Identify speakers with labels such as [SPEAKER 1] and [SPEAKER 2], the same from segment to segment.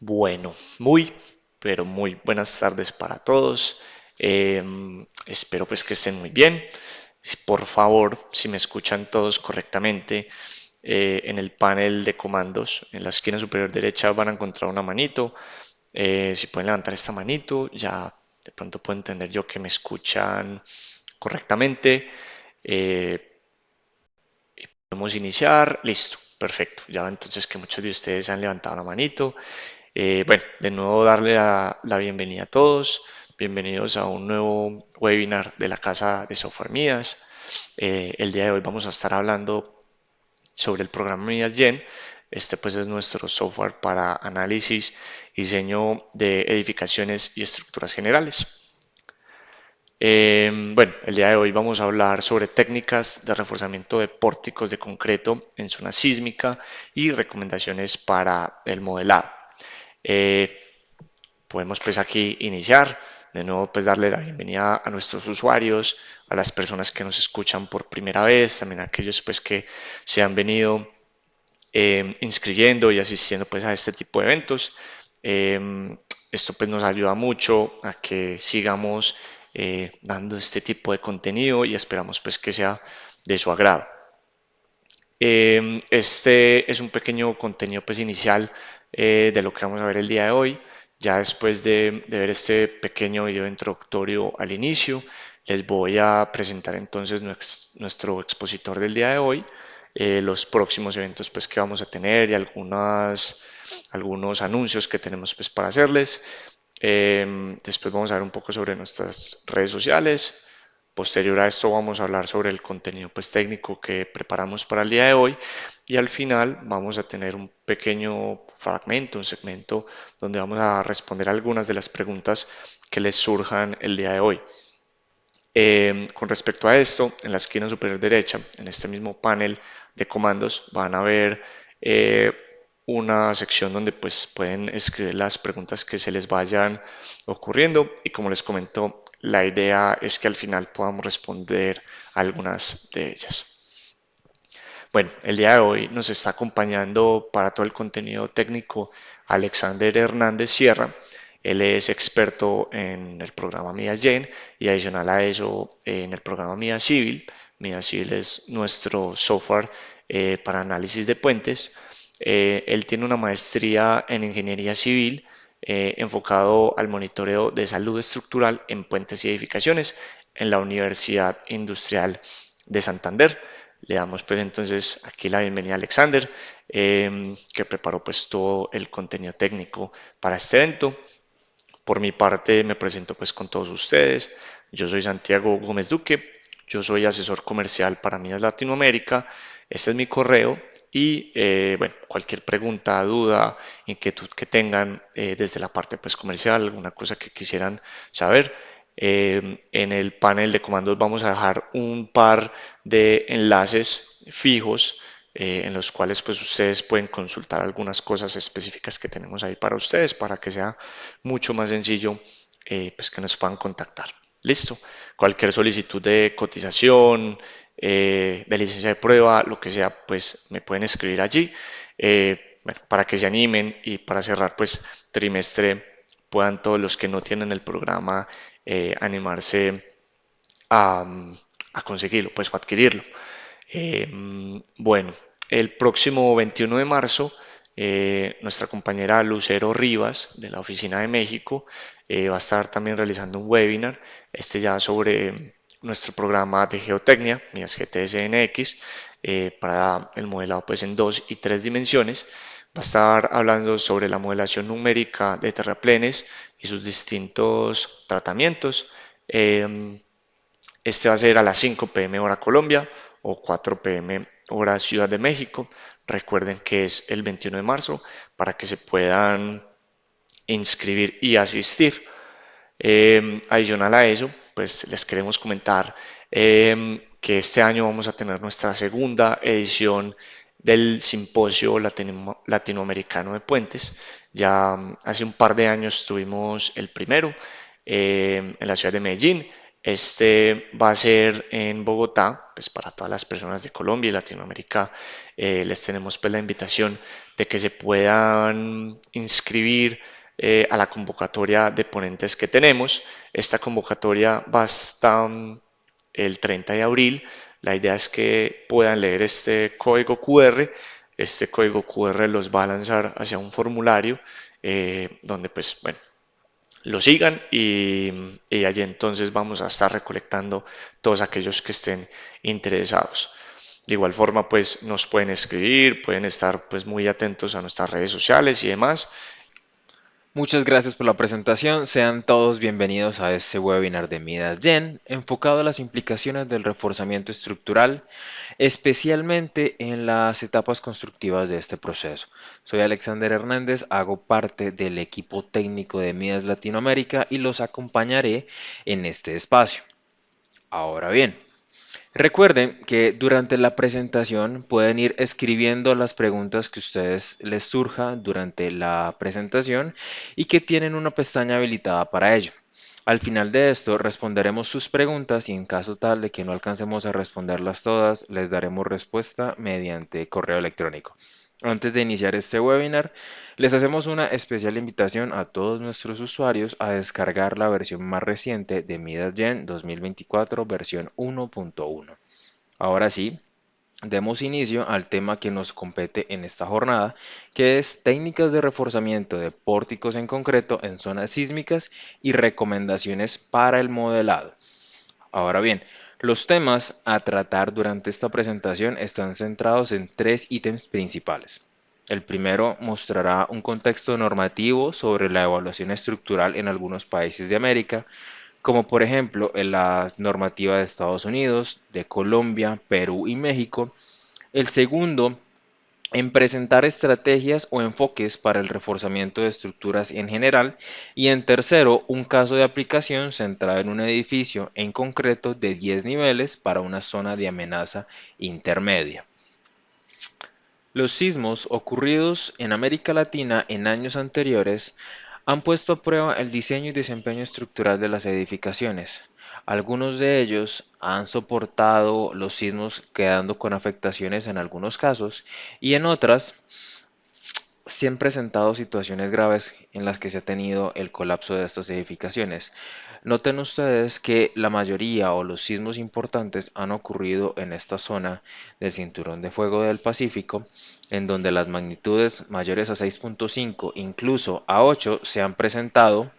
[SPEAKER 1] Bueno, pero muy buenas tardes para todos. Espero pues que estén muy bien. Por favor, si me escuchan todos correctamente, en el panel de comandos, en la esquina superior derecha van a encontrar una manito. Si pueden levantar esta manito, ya de pronto puedo entender yo que me escuchan correctamente. Eh, Podemos iniciar. Listo, perfecto. Ya entonces que muchos de ustedes han levantado la manito. Bueno, de nuevo darle la bienvenida a todos. Bienvenidos a un nuevo webinar de la Casa de Software Midas. El día de hoy vamos a estar hablando sobre el programa Midas Gen. Este pues es nuestro software para análisis y diseño de edificaciones y estructuras generales. Bueno, el día de hoy vamos a hablar sobre técnicas de reforzamiento de pórticos de concreto en zona sísmica y recomendaciones para el modelado. Eh, Podemos pues aquí iniciar. De nuevo pues darle la bienvenida a nuestros usuarios, a las personas que nos escuchan por primera vez, también a aquellos pues que se han venido inscribiendo y asistiendo pues a este tipo de eventos. Esto pues nos ayuda mucho a que sigamos dando este tipo de contenido y esperamos pues que sea de su agrado. Este es un pequeño contenido pues inicial de lo que vamos a ver el día de hoy. Ya después de ver este pequeño video introductorio al inicio, les voy a presentar entonces nuestro expositor del día de hoy, los próximos eventos pues que vamos a tener y algunos anuncios que tenemos pues para hacerles. Después vamos a ver un poco sobre nuestras redes sociales. Posterior a esto vamos a hablar sobre el contenido pues, técnico que preparamos para el día de hoy y al final vamos a tener un pequeño fragmento, un segmento donde vamos a responder algunas de las preguntas que les surjan el día de hoy. Con respecto a esto, en la esquina superior derecha, en este mismo panel de comandos, van a ver una sección donde pues, pueden escribir las preguntas que se les vayan ocurriendo y como les comento, la idea es que al final podamos responder algunas de ellas. Bueno, el día de hoy nos está acompañando para todo el contenido técnico Alexander Hernández Sierra. Él es experto en el programa Midas Gen y adicional a eso en el programa Midas Civil. Midas Civil es nuestro software para análisis de puentes. Él tiene una maestría en ingeniería civil enfocado al monitoreo de salud estructural en puentes y edificaciones en la Universidad Industrial de Santander. Le damos pues entonces aquí la bienvenida a Alexander, que preparó pues todo el contenido técnico para este evento. Por mi parte me presento pues con todos ustedes. Yo soy Santiago Gómez Duque, yo soy asesor comercial para Midas Latinoamérica. Este es mi correo y bueno, cualquier pregunta, duda, inquietud que tengan desde la parte pues comercial, alguna cosa que quisieran saber, en el panel de comandos vamos a dejar un par de enlaces fijos en los cuales pues ustedes pueden consultar algunas cosas específicas que tenemos ahí para ustedes para que sea mucho más sencillo pues que nos puedan contactar. Listo. Cualquier solicitud de cotización, de licencia de prueba, lo que sea, pues me pueden escribir allí bueno, para que se animen y para cerrar pues trimestre puedan todos los que no tienen el programa animarse a, a conseguirlo, pues o adquirirlo. Bueno, el próximo 21 de marzo, nuestra compañera Lucero Rivas de la Oficina de México va a estar también realizando un webinar, este ya sobre nuestro programa de geotecnia, MIAS GTSNX, para el modelado pues en 2 y 3 dimensiones. Va a estar hablando sobre la modelación numérica de terraplenes y sus distintos tratamientos. Este va a ser a las 5 p.m. hora Colombia o 4 p.m. hora Ciudad de México. Recuerden que es el 21 de marzo para que se puedan inscribir y asistir. Adicional a eso, pues les queremos comentar que este año vamos a tener nuestra segunda edición del Simposio Latinoamericano de Puentes. Ya hace un par de años tuvimos el primero en la ciudad de Medellín Este va a ser en Bogotá, pues para todas las personas de Colombia y Latinoamérica. Les tenemos pues la invitación de que se puedan inscribir a la convocatoria de ponentes que tenemos. Esta convocatoria va hasta el 30 de abril. La idea es que puedan leer este código QR. Este código QR los va a lanzar hacia un formulario donde pues bueno, lo sigan y allí entonces vamos a estar recolectando todos aquellos que estén interesados. De igual forma, pues nos pueden escribir, pueden estar pues muy atentos a nuestras redes sociales y demás.
[SPEAKER 2] Muchas gracias por la presentación. Sean todos bienvenidos a este webinar de Midas Gen, enfocado a las implicaciones del reforzamiento estructural, especialmente en las etapas constructivas de este proceso. Soy Alexander Hernández, hago parte del equipo técnico de Midas Latinoamérica y los acompañaré en este espacio. Ahora bien, recuerden que durante la presentación pueden ir escribiendo las preguntas que a ustedes les surja durante la presentación y que tienen una pestaña habilitada para ello. Al final de esto responderemos sus preguntas y en caso tal de que no alcancemos a responderlas todas, les daremos respuesta mediante correo electrónico. Antes de iniciar este webinar, les hacemos una especial invitación a todos nuestros usuarios a descargar la versión más reciente de Midas Gen 2024 versión 1.1. Ahora sí, demos inicio al tema que nos compete en esta jornada, que es técnicas de reforzamiento de pórticos en concreto en zonas sísmicas y recomendaciones para el modelado. Ahora bien, los temas a tratar durante esta presentación están centrados en tres ítems principales. El primero mostrará un contexto normativo sobre la evaluación estructural en algunos países de América, como por ejemplo en la normativa de Estados Unidos, de Colombia, Perú y México. El segundo, en presentar estrategias o enfoques para el reforzamiento de estructuras en general. Y en tercero, un caso de aplicación centrado en un edificio en concreto de 10 niveles para una zona de amenaza intermedia. Los sismos ocurridos en América Latina en años anteriores han puesto a prueba el diseño y desempeño estructural de las edificaciones. Algunos de ellos han soportado los sismos quedando con afectaciones en algunos casos y en otras se han presentado situaciones graves en las que se ha tenido el colapso de estas edificaciones. Noten ustedes que la mayoría o los sismos importantes han ocurrido en esta zona del Cinturón de Fuego del Pacífico, en donde las magnitudes mayores a 6.5, incluso a 8, se han presentado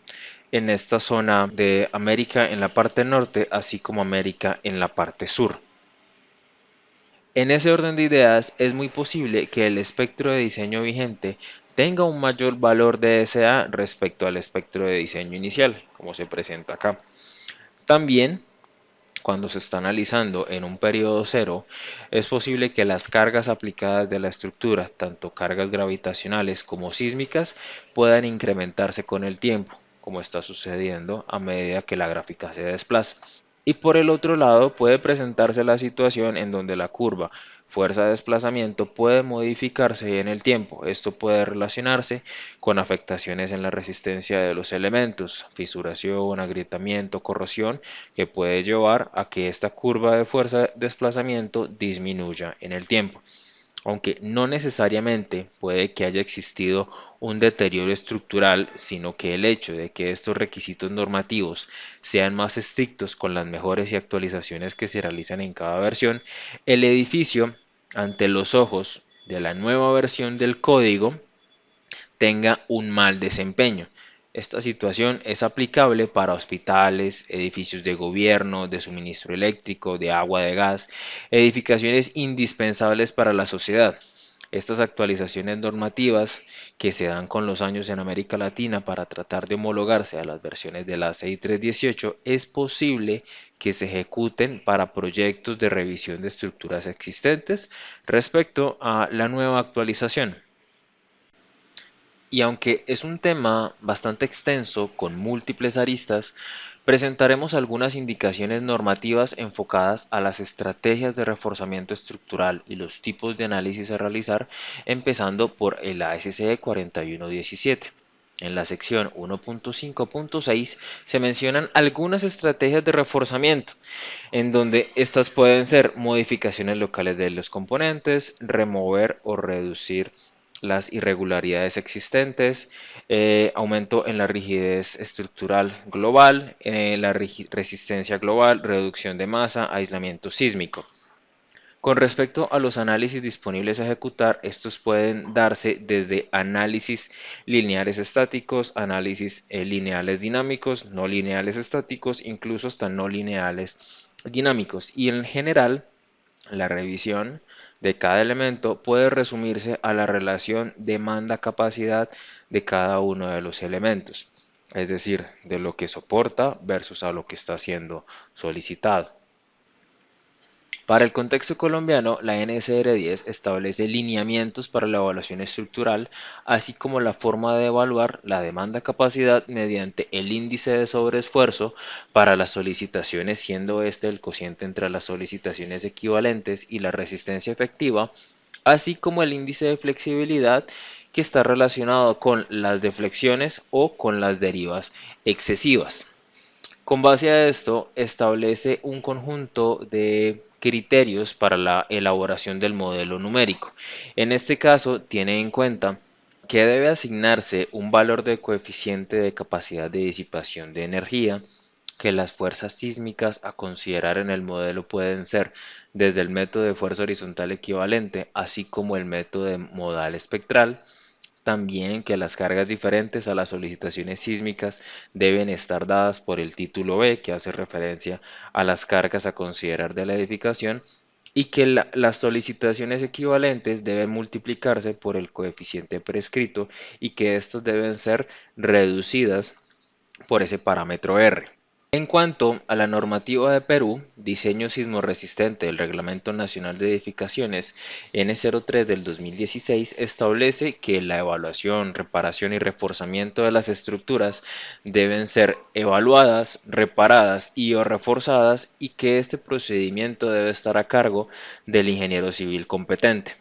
[SPEAKER 2] en esta zona de América en la parte norte, así como América en la parte sur. En ese orden de ideas, es muy posible que el espectro de diseño vigente tenga un mayor valor de SA respecto al espectro de diseño inicial, como se presenta acá. También, cuando se está analizando en un periodo cero, es posible que las cargas aplicadas de la estructura, tanto cargas gravitacionales como sísmicas, puedan incrementarse con el tiempo, como está sucediendo a medida que la gráfica se desplaza. Y por el otro lado puede presentarse la situación en donde la curva fuerza de desplazamiento puede modificarse en el tiempo. Esto puede relacionarse con afectaciones en la resistencia de los elementos, fisuración, agrietamiento, corrosión, que puede llevar a que esta curva de fuerza de desplazamiento disminuya en el tiempo, aunque no necesariamente puede que haya existido un deterioro estructural, sino que el hecho de que estos requisitos normativos sean más estrictos con las mejoras y actualizaciones que se realizan en cada versión, el edificio, ante los ojos de la nueva versión del código, tenga un mal desempeño. Esta situación es aplicable para hospitales, edificios de gobierno, de suministro eléctrico, de agua, de gas, edificaciones indispensables para la sociedad. Estas actualizaciones normativas que se dan con los años en América Latina para tratar de homologarse a las versiones de la CI 318 es posible que se ejecuten para proyectos de revisión de estructuras existentes respecto a la nueva actualización. Y aunque es un tema bastante extenso con múltiples aristas, presentaremos algunas indicaciones normativas enfocadas a las estrategias de reforzamiento estructural y los tipos de análisis a realizar, empezando por el ASCE 4117. En la sección 1.5.6 se mencionan algunas estrategias de reforzamiento, en donde estas pueden ser modificaciones locales de los componentes, remover o reducir las irregularidades existentes, aumento en la rigidez estructural global, la resistencia global, reducción de masa, aislamiento sísmico. Con respecto a los análisis disponibles a ejecutar, estos pueden darse desde análisis lineales estáticos, análisis lineales dinámicos, no lineales estáticos, incluso hasta no lineales dinámicos. Y en general, la revisión de cada elemento puede resumirse a la relación demanda-capacidad de cada uno de los elementos, es decir, de lo que soporta versus a lo que está siendo solicitado. Para el contexto colombiano, la NSR-10 establece lineamientos para la evaluación estructural, así como la forma de evaluar la demanda-capacidad mediante el índice de sobreesfuerzo para las solicitaciones, siendo este el cociente entre las solicitaciones equivalentes y la resistencia efectiva, así como el índice de flexibilidad que está relacionado con las deflexiones o con las derivas excesivas. Con base a esto, establece un conjunto de criterios para la elaboración del modelo numérico. En este caso, tiene en cuenta que debe asignarse un valor de coeficiente de capacidad de disipación de energía, que las fuerzas sísmicas a considerar en el modelo pueden ser desde el método de fuerza horizontal equivalente, así como el método de modal espectral. También que las cargas diferentes a las solicitaciones sísmicas deben estar dadas por el título B, que hace referencia a las cargas a considerar de la edificación, y que las solicitaciones equivalentes deben multiplicarse por el coeficiente prescrito y que éstas deben ser reducidas por ese parámetro R. En cuanto a la normativa de Perú, diseño sismorresistente del Reglamento Nacional de Edificaciones N03 del 2016 establece que la evaluación, reparación y reforzamiento de las estructuras deben ser evaluadas, reparadas y o reforzadas, y que este procedimiento debe estar a cargo del ingeniero civil competente.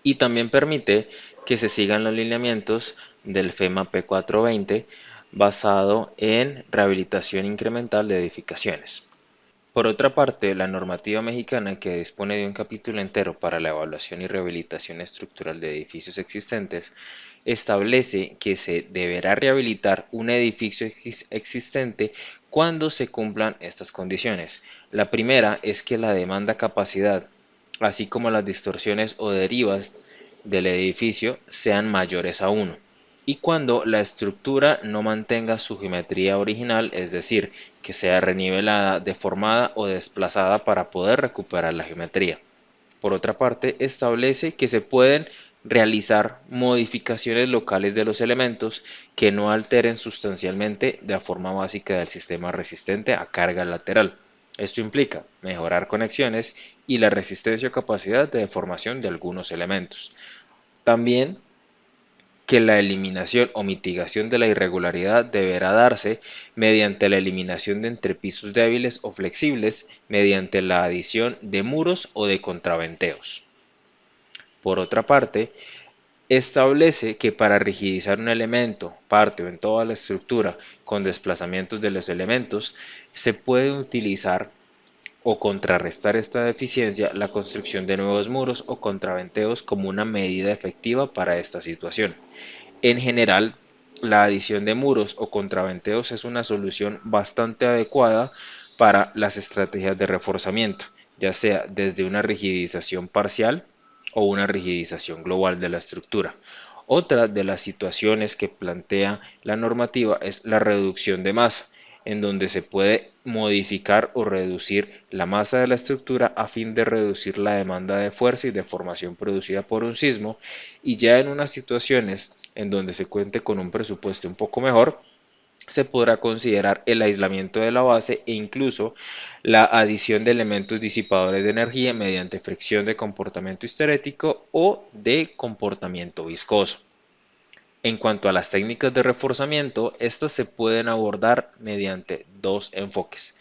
[SPEAKER 2] Y también permite que se sigan los lineamientos del FEMA P420 basado en rehabilitación incremental de edificaciones. Por otra parte, la normativa mexicana, que dispone de un capítulo entero para la evaluación y rehabilitación estructural de edificios existentes, establece que se deberá rehabilitar un edificio existente cuando se cumplan estas condiciones. La primera es que la demanda capacidad, así como las distorsiones o derivas del edificio, sean mayores a 1. Y cuando la estructura no mantenga su geometría original, es decir, que sea renivelada, deformada o desplazada para poder recuperar la geometría. Por otra parte, establece que se pueden realizar modificaciones locales de los elementos que no alteren sustancialmente la forma básica del sistema resistente a carga lateral. Esto implica mejorar conexiones y la resistencia o capacidad de deformación de algunos elementos. También que la eliminación o mitigación de la irregularidad deberá darse mediante la eliminación de entrepisos débiles o flexibles mediante la adición de muros o de contraventeos. Por otra parte, establece que para rigidizar un elemento, parte o en toda la estructura con desplazamientos de los elementos, se puede utilizar o contrarrestar esta deficiencia la construcción de nuevos muros o contraventeos como una medida efectiva para esta situación. En general, la adición de muros o contraventeos es una solución bastante adecuada para las estrategias de reforzamiento, ya sea desde una rigidización parcial o una rigidización global de la estructura. Otra de las situaciones que plantea la normativa es la reducción de masa, en donde se puede modificar o reducir la masa de la estructura a fin de reducir la demanda de fuerza y deformación producida por un sismo, y ya en unas situaciones en donde se cuente con un presupuesto un poco mejor, se podrá considerar el aislamiento de la base e incluso la adición de elementos disipadores de energía mediante fricción de comportamiento histerético o de comportamiento viscoso. En cuanto a las técnicas de reforzamiento, estas se pueden abordar mediante dos enfoques,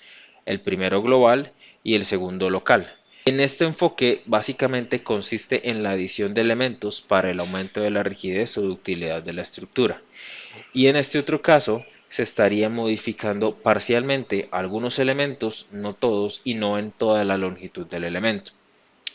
[SPEAKER 2] el primero global y el segundo local. En este enfoque básicamente consiste en la adición de elementos para el aumento de la rigidez o ductilidad de la estructura. Y en este otro caso se estaría modificando parcialmente algunos elementos, no todos y no en toda la longitud del elemento.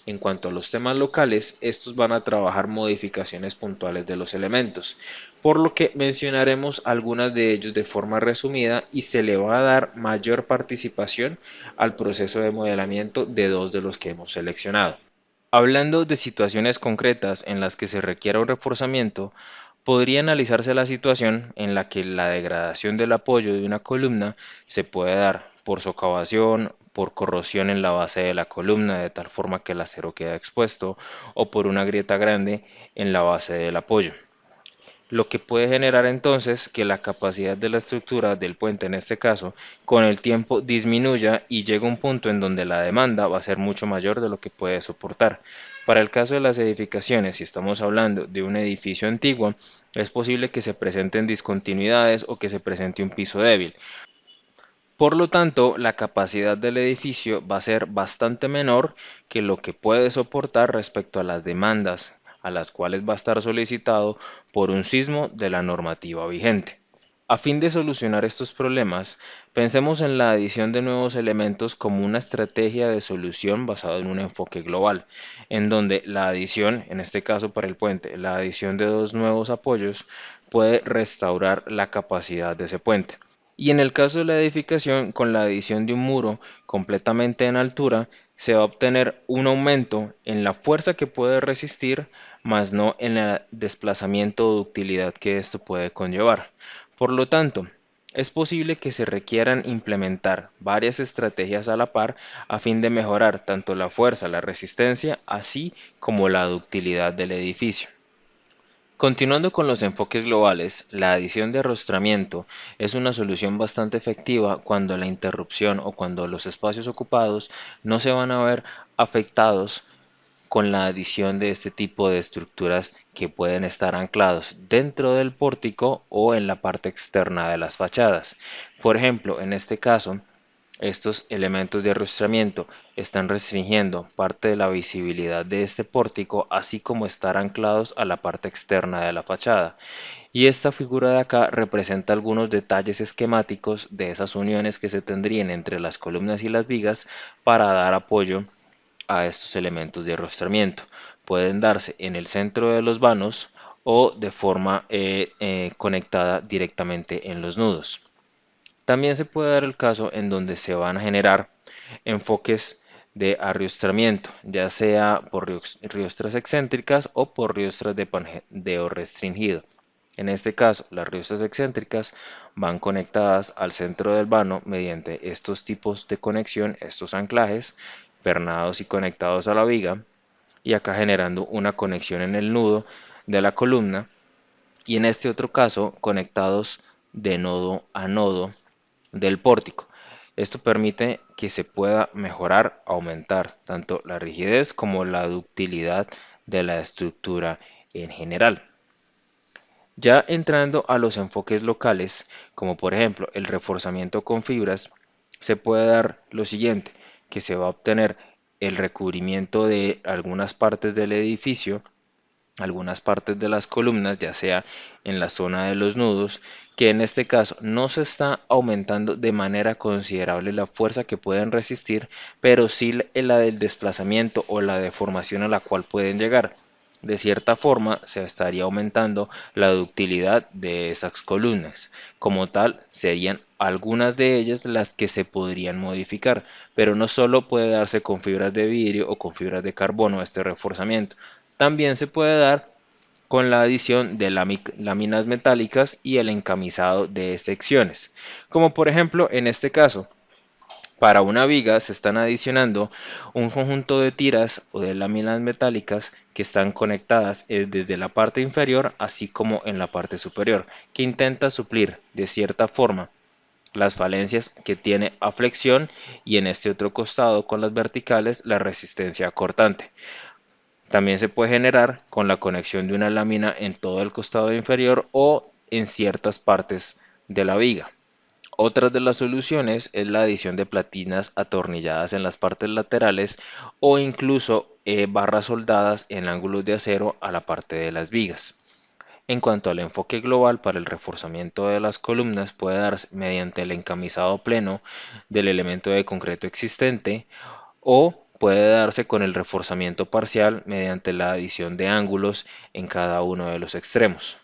[SPEAKER 2] En cuanto a los temas locales, estos van a trabajar modificaciones puntuales de los elementos, por lo que mencionaremos algunas de ellos de forma resumida y se le va a dar mayor participación al proceso de modelamiento de dos de los que hemos seleccionado. Hablando de situaciones concretas en las que se requiera un reforzamiento, podría analizarse la situación en la que la degradación del apoyo de una columna se puede dar por socavación, por corrosión en la base de la columna de tal forma que el acero queda expuesto o por una grieta grande en la base del apoyo, lo que puede generar entonces que la capacidad de la estructura del puente en este caso con el tiempo disminuya y llega un punto en donde la demanda va a ser mucho mayor de lo que puede soportar. Para el caso de las edificaciones, si estamos hablando de un edificio antiguo, es posible que se presenten discontinuidades o que se presente un piso débil. Por lo tanto, la capacidad del edificio va a ser bastante menor que lo que puede soportar respecto a las demandas a las cuales va a estar solicitado por un sismo de la normativa vigente. A fin de solucionar estos problemas, pensemos en la adición de nuevos elementos como una estrategia de solución basada en un enfoque global, en donde la adición, en este caso para el puente, la adición de dos nuevos apoyos puede restaurar la capacidad de ese puente. Y en el caso de la edificación, con la adición de un muro completamente en altura, se va a obtener un aumento en la fuerza que puede resistir, más no en el desplazamiento o ductilidad que esto puede conllevar. Por lo tanto, es posible que se requieran implementar varias estrategias a la par a fin de mejorar tanto la fuerza, la resistencia, así como la ductilidad del edificio. Continuando con los enfoques globales, la adición de arrostramiento es una solución bastante efectiva cuando la interrupción o cuando los espacios ocupados no se van a ver afectados con la adición de este tipo de estructuras que pueden estar anclados dentro del pórtico o en la parte externa de las fachadas. Por ejemplo, en este caso, estos elementos de arrostramiento están restringiendo parte de la visibilidad de este pórtico, así como estar anclados a la parte externa de la fachada. Y esta figura de acá representa algunos detalles esquemáticos de esas uniones que se tendrían entre las columnas y las vigas para dar apoyo a estos elementos de arrostramiento. Pueden darse en el centro de los vanos o de forma conectada directamente en los nudos. También se puede dar el caso en donde se van a generar enfoques de arriostramiento, ya sea por riostras excéntricas o por riostras de pandeó restringido. En este caso, las riostras excéntricas van conectadas al centro del vano mediante estos tipos de conexión, estos anclajes, pernados y conectados a la viga, y acá generando una conexión en el nudo de la columna, y en este otro caso conectados de nodo a nodo del pórtico. Esto permite que se pueda mejorar, aumentar tanto la rigidez como la ductilidad de la estructura en general. Ya entrando a los enfoques locales, como por ejemplo el reforzamiento con fibras, se puede dar lo siguiente, que se va a obtener el recubrimiento de algunas partes del edificio, algunas partes de las columnas, ya sea en la zona de los nudos, que en este caso no se está aumentando de manera considerable la fuerza que pueden resistir, pero sí la del desplazamiento o la deformación a la cual pueden llegar. De cierta forma, se estaría aumentando la ductilidad de esas columnas. Como tal, serían algunas de ellas las que se podrían modificar, pero no solo puede darse con fibras de vidrio o con fibras de carbono este reforzamiento, también se puede dar con la adición de láminas metálicas y el encamisado de secciones, como por ejemplo en este caso. Para una viga se están adicionando un conjunto de tiras o de láminas metálicas que están conectadas desde la parte inferior así como en la parte superior, que intenta suplir de cierta forma las falencias que tiene a flexión y en este otro costado con las verticales la resistencia cortante. También se puede generar con la conexión de una lámina en todo el costado inferior o en ciertas partes de la viga. Otra de las soluciones es la adición de platinas atornilladas en las partes laterales o incluso barras soldadas en ángulos de acero a la parte de las vigas. En cuanto al enfoque global para el reforzamiento de las columnas, puede darse mediante el encamisado pleno del elemento de concreto existente o puede darse con el reforzamiento parcial mediante la adición de ángulos en cada uno de los extremos,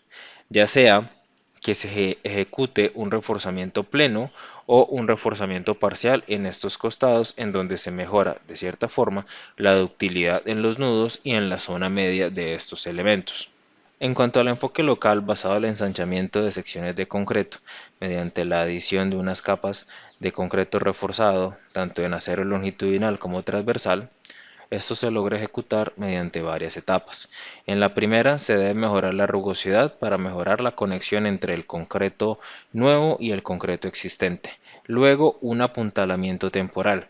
[SPEAKER 2] ya sea que se ejecute un reforzamiento pleno o un reforzamiento parcial en estos costados, en donde se mejora de cierta forma la ductilidad en los nudos y en la zona media de estos elementos. En cuanto al enfoque local basado en el ensanchamiento de secciones de concreto, mediante la adición de unas capas de concreto reforzado, tanto en acero longitudinal como transversal, esto se logra ejecutar mediante varias etapas. En la primera se debe mejorar la rugosidad para mejorar la conexión entre el concreto nuevo y el concreto existente. Luego un apuntalamiento temporal,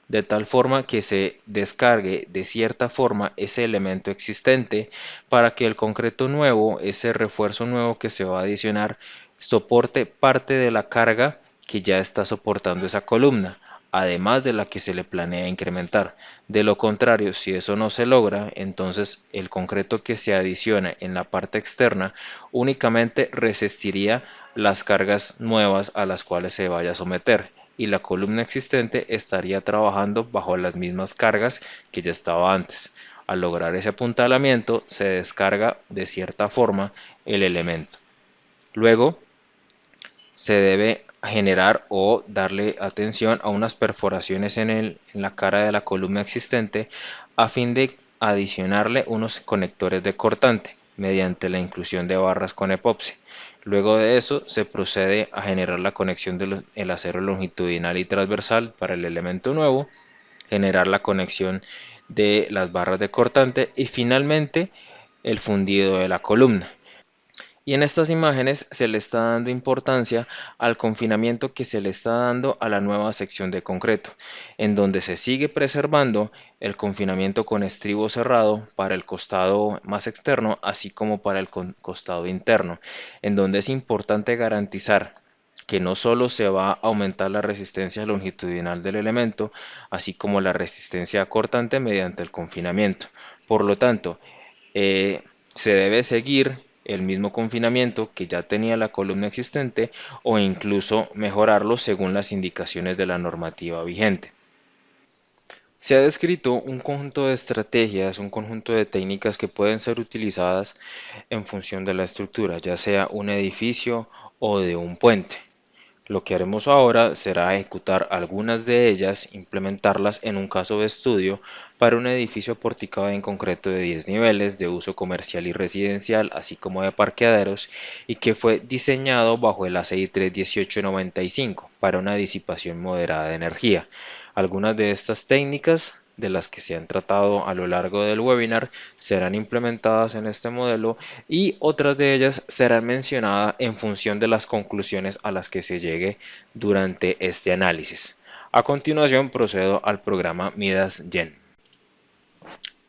[SPEAKER 2] de tal forma que se descargue de cierta forma ese elemento existente para que el concreto nuevo, ese refuerzo nuevo que se va a adicionar, soporte parte de la carga que ya está soportando esa columna, además de la que se le planea incrementar. De lo contrario, si eso no se logra, entonces el concreto que se adiciona en la parte externa únicamente resistiría las cargas nuevas a las cuales se vaya a someter y la columna existente estaría trabajando bajo las mismas cargas que ya estaba antes. Al lograr ese apuntalamiento se descarga de cierta forma el elemento. Luego se debe generar o darle atención a unas perforaciones en la cara de la columna existente a fin de adicionarle unos conectores de cortante mediante la inclusión de barras con epoxi. Luego de eso se procede a generar la conexión del acero longitudinal y transversal para el elemento nuevo, generar la conexión de las barras de cortante y finalmente el fundido de la columna. Y en estas imágenes se le está dando importancia al confinamiento que se le está dando a la nueva sección de concreto, en donde se sigue preservando el confinamiento con estribo cerrado para el costado más externo, así como para el costado interno, en donde es importante garantizar que no solo se va a aumentar la resistencia longitudinal del elemento, así como la resistencia cortante mediante el confinamiento. Por lo tanto, se debe seguir el mismo confinamiento que ya tenía la columna existente o incluso mejorarlo según las indicaciones de la normativa vigente. Se ha descrito un conjunto de estrategias, un conjunto de técnicas que pueden ser utilizadas en función de la estructura, ya sea un edificio o de un puente. Lo que haremos ahora será ejecutar algunas de ellas, implementarlas en un caso de estudio para un edificio porticado en concreto de 10 niveles de uso comercial y residencial, así como de parqueaderos, y que fue diseñado bajo el ACI 31895 para una disipación moderada de energía. Algunas de estas técnicas de las que se han tratado a lo largo del webinar serán implementadas en este modelo y otras de ellas serán mencionadas en función de las conclusiones a las que se llegue durante este análisis. A continuación procedo al programa Midas Gen.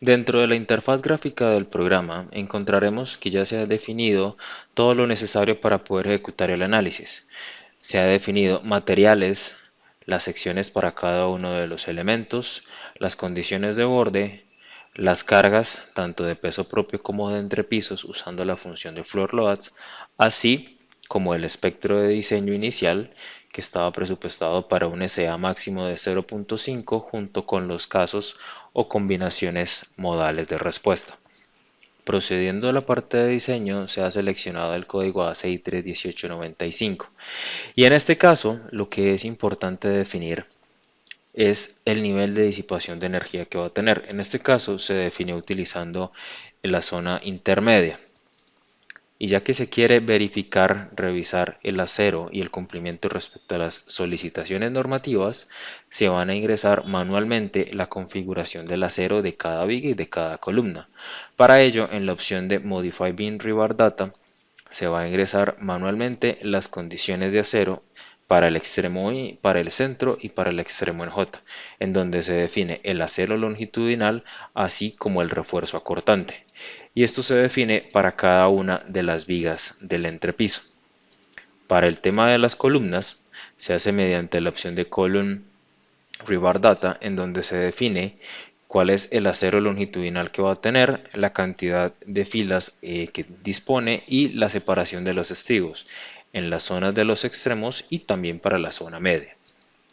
[SPEAKER 2] Dentro de la interfaz gráfica del programa encontraremos que ya se ha definido todo lo necesario para poder ejecutar el análisis. Se ha definido materiales, las secciones para cada uno de los elementos, las condiciones de borde, las cargas tanto de peso propio como de entrepisos usando la función de floor loads, así como el espectro de diseño inicial que estaba presupuestado para un SA máximo de 0.5 junto con los casos o combinaciones modales de respuesta. Procediendo a la parte de diseño, se ha seleccionado el código ACI 31895 y en este caso lo que es importante definir es el nivel de disipación de energía que va a tener. En este caso se define utilizando la zona intermedia. Y ya que se quiere verificar, revisar el acero y el cumplimiento respecto a las solicitaciones normativas, se van a ingresar manualmente la configuración del acero de cada viga y de cada columna. Para ello, en la opción de Modify Beam Rebar Data, se va a ingresar manualmente las condiciones de acero para el extremo Y, para el centro y para el extremo en J, en donde se define el acero longitudinal así como el refuerzo acortante. Y esto se define para cada una de las vigas del entrepiso. Para el tema de las columnas, se hace mediante la opción de Column Rebar Data, en donde se define cuál es el acero longitudinal que va a tener, la cantidad de filas que dispone y la separación de los estribos en las zonas de los extremos y también para la zona media.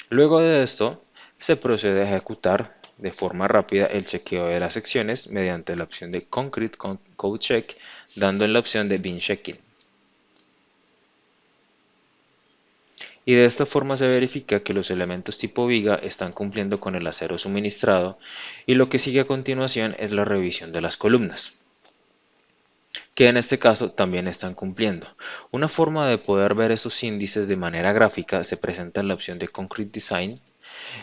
[SPEAKER 2] Luego de esto, se procede a ejecutar de forma rápida el chequeo de las secciones mediante la opción de Concrete Code Check, dando en la opción de Bin Checking. Y de esta forma se verifica que los elementos tipo viga están cumpliendo con el acero suministrado, y lo que sigue a continuación es la revisión de las columnas, que en este caso también están cumpliendo. Una forma de poder ver esos índices de manera gráfica se presenta en la opción de Concrete Design,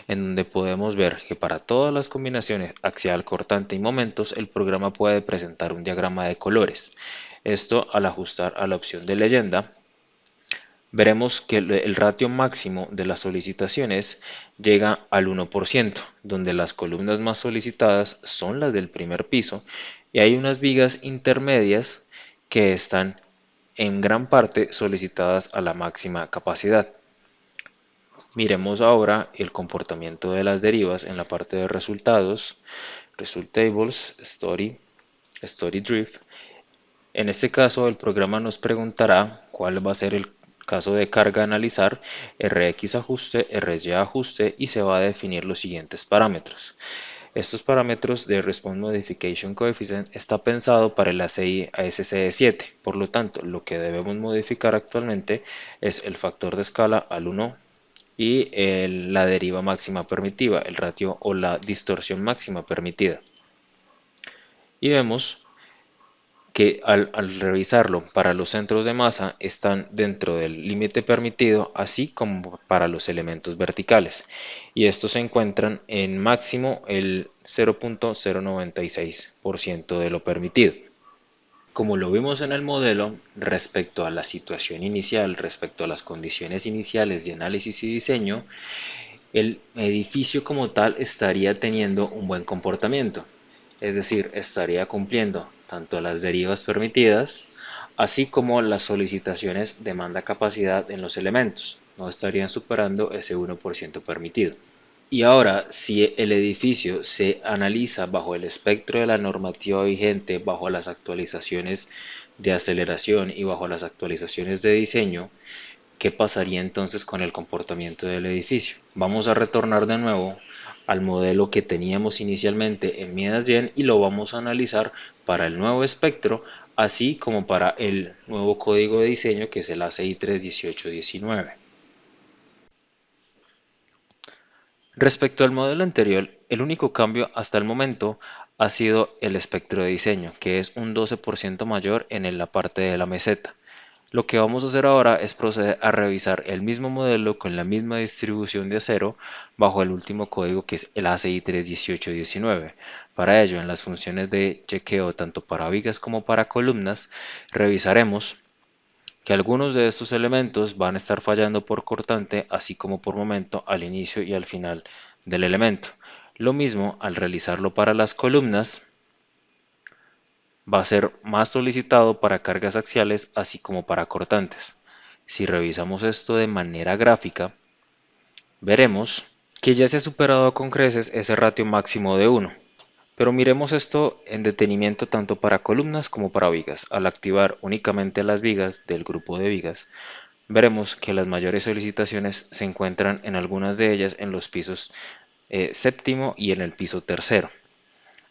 [SPEAKER 2] en donde podemos ver que para todas las combinaciones axial, cortante y momentos, el programa puede presentar un diagrama de colores. Esto, al ajustar a la opción de leyenda, veremos que el ratio máximo de las solicitaciones llega al 1%, donde las columnas más solicitadas son las del primer piso y hay unas vigas intermedias que están en gran parte solicitadas a la máxima capacidad. Miremos ahora el comportamiento de las derivas en la parte de resultados, Result Tables, Story Drift. En este caso, el programa nos preguntará cuál va a ser el caso de carga a analizar, Rx ajuste, Ry ajuste, y se va a definir los siguientes parámetros. Estos parámetros de Response Modification Coefficient está pensado para el ACI ASCE7, por lo tanto, lo que debemos modificar actualmente es el factor de escala al 1 y la deriva máxima permitida, el ratio o la distorsión máxima permitida. Y vemos que al revisarlo para los centros de masa están dentro del límite permitido, así como para los elementos verticales, y estos se encuentran en máximo el 0.096% de lo permitido. Como lo vimos en el modelo, respecto a la situación inicial, respecto a las condiciones iniciales de análisis y diseño, el edificio como tal estaría teniendo un buen comportamiento, es decir, estaría cumpliendo tanto las derivas permitidas, así como las solicitaciones demanda-capacidad en los elementos, no estarían superando ese 1% permitido. Y ahora, si el edificio se analiza bajo el espectro de la normativa vigente, bajo las actualizaciones de aceleración y bajo las actualizaciones de diseño, ¿qué pasaría entonces con el comportamiento del edificio? Vamos a retornar de nuevo al modelo que teníamos inicialmente en Midas-Gen y lo vamos a analizar para el nuevo espectro, así como para el nuevo código de diseño que es el ACI 31819. Respecto al modelo anterior, el único cambio hasta el momento ha sido el espectro de diseño, que es un 12% mayor en la parte de la meseta. Lo que vamos a hacer ahora es proceder a revisar el mismo modelo con la misma distribución de acero bajo el último código que es el ACI 31819. Para ello, en las funciones de chequeo tanto para vigas como para columnas, revisaremos que algunos de estos elementos van a estar fallando por cortante, así como por momento al inicio y al final del elemento. Lo mismo al realizarlo para las columnas, va a ser más solicitado para cargas axiales así como para cortantes. Si revisamos esto de manera gráfica, veremos que ya se ha superado con creces ese ratio máximo de 1. Pero miremos esto en detenimiento tanto para columnas como para vigas. Al activar únicamente las vigas del grupo de vigas, veremos que las mayores solicitaciones se encuentran en algunas de ellas en los pisos séptimo y en el piso tercero.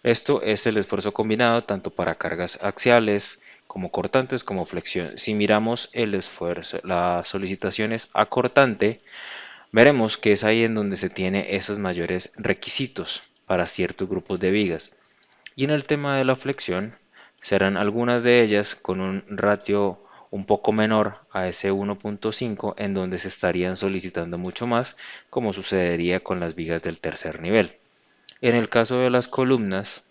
[SPEAKER 2] Esto es el esfuerzo combinado tanto para cargas axiales como cortantes como flexión. Si miramos el esfuerzo, las solicitaciones a cortante, veremos que es ahí en donde se tiene esos mayores requisitos para ciertos grupos de vigas. Y en el tema de la flexión, serán algunas de ellas con un ratio un poco menor a ese 1.5, en donde se estarían solicitando mucho más, como sucedería con las vigas del tercer nivel. En el caso de las columnas,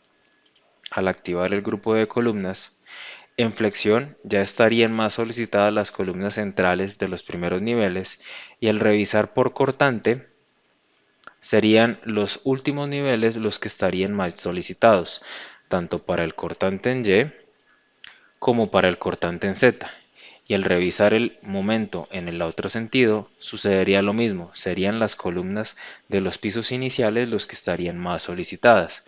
[SPEAKER 2] al activar el grupo de columnas, en flexión ya estarían más solicitadas las columnas centrales de los primeros niveles, y al revisar por cortante serían los últimos niveles los que estarían más solicitados, tanto para el cortante en Y como para el cortante en Z. Y al revisar el momento en el otro sentido, sucedería lo mismo. Serían las columnas de los pisos iniciales los que estarían más solicitadas.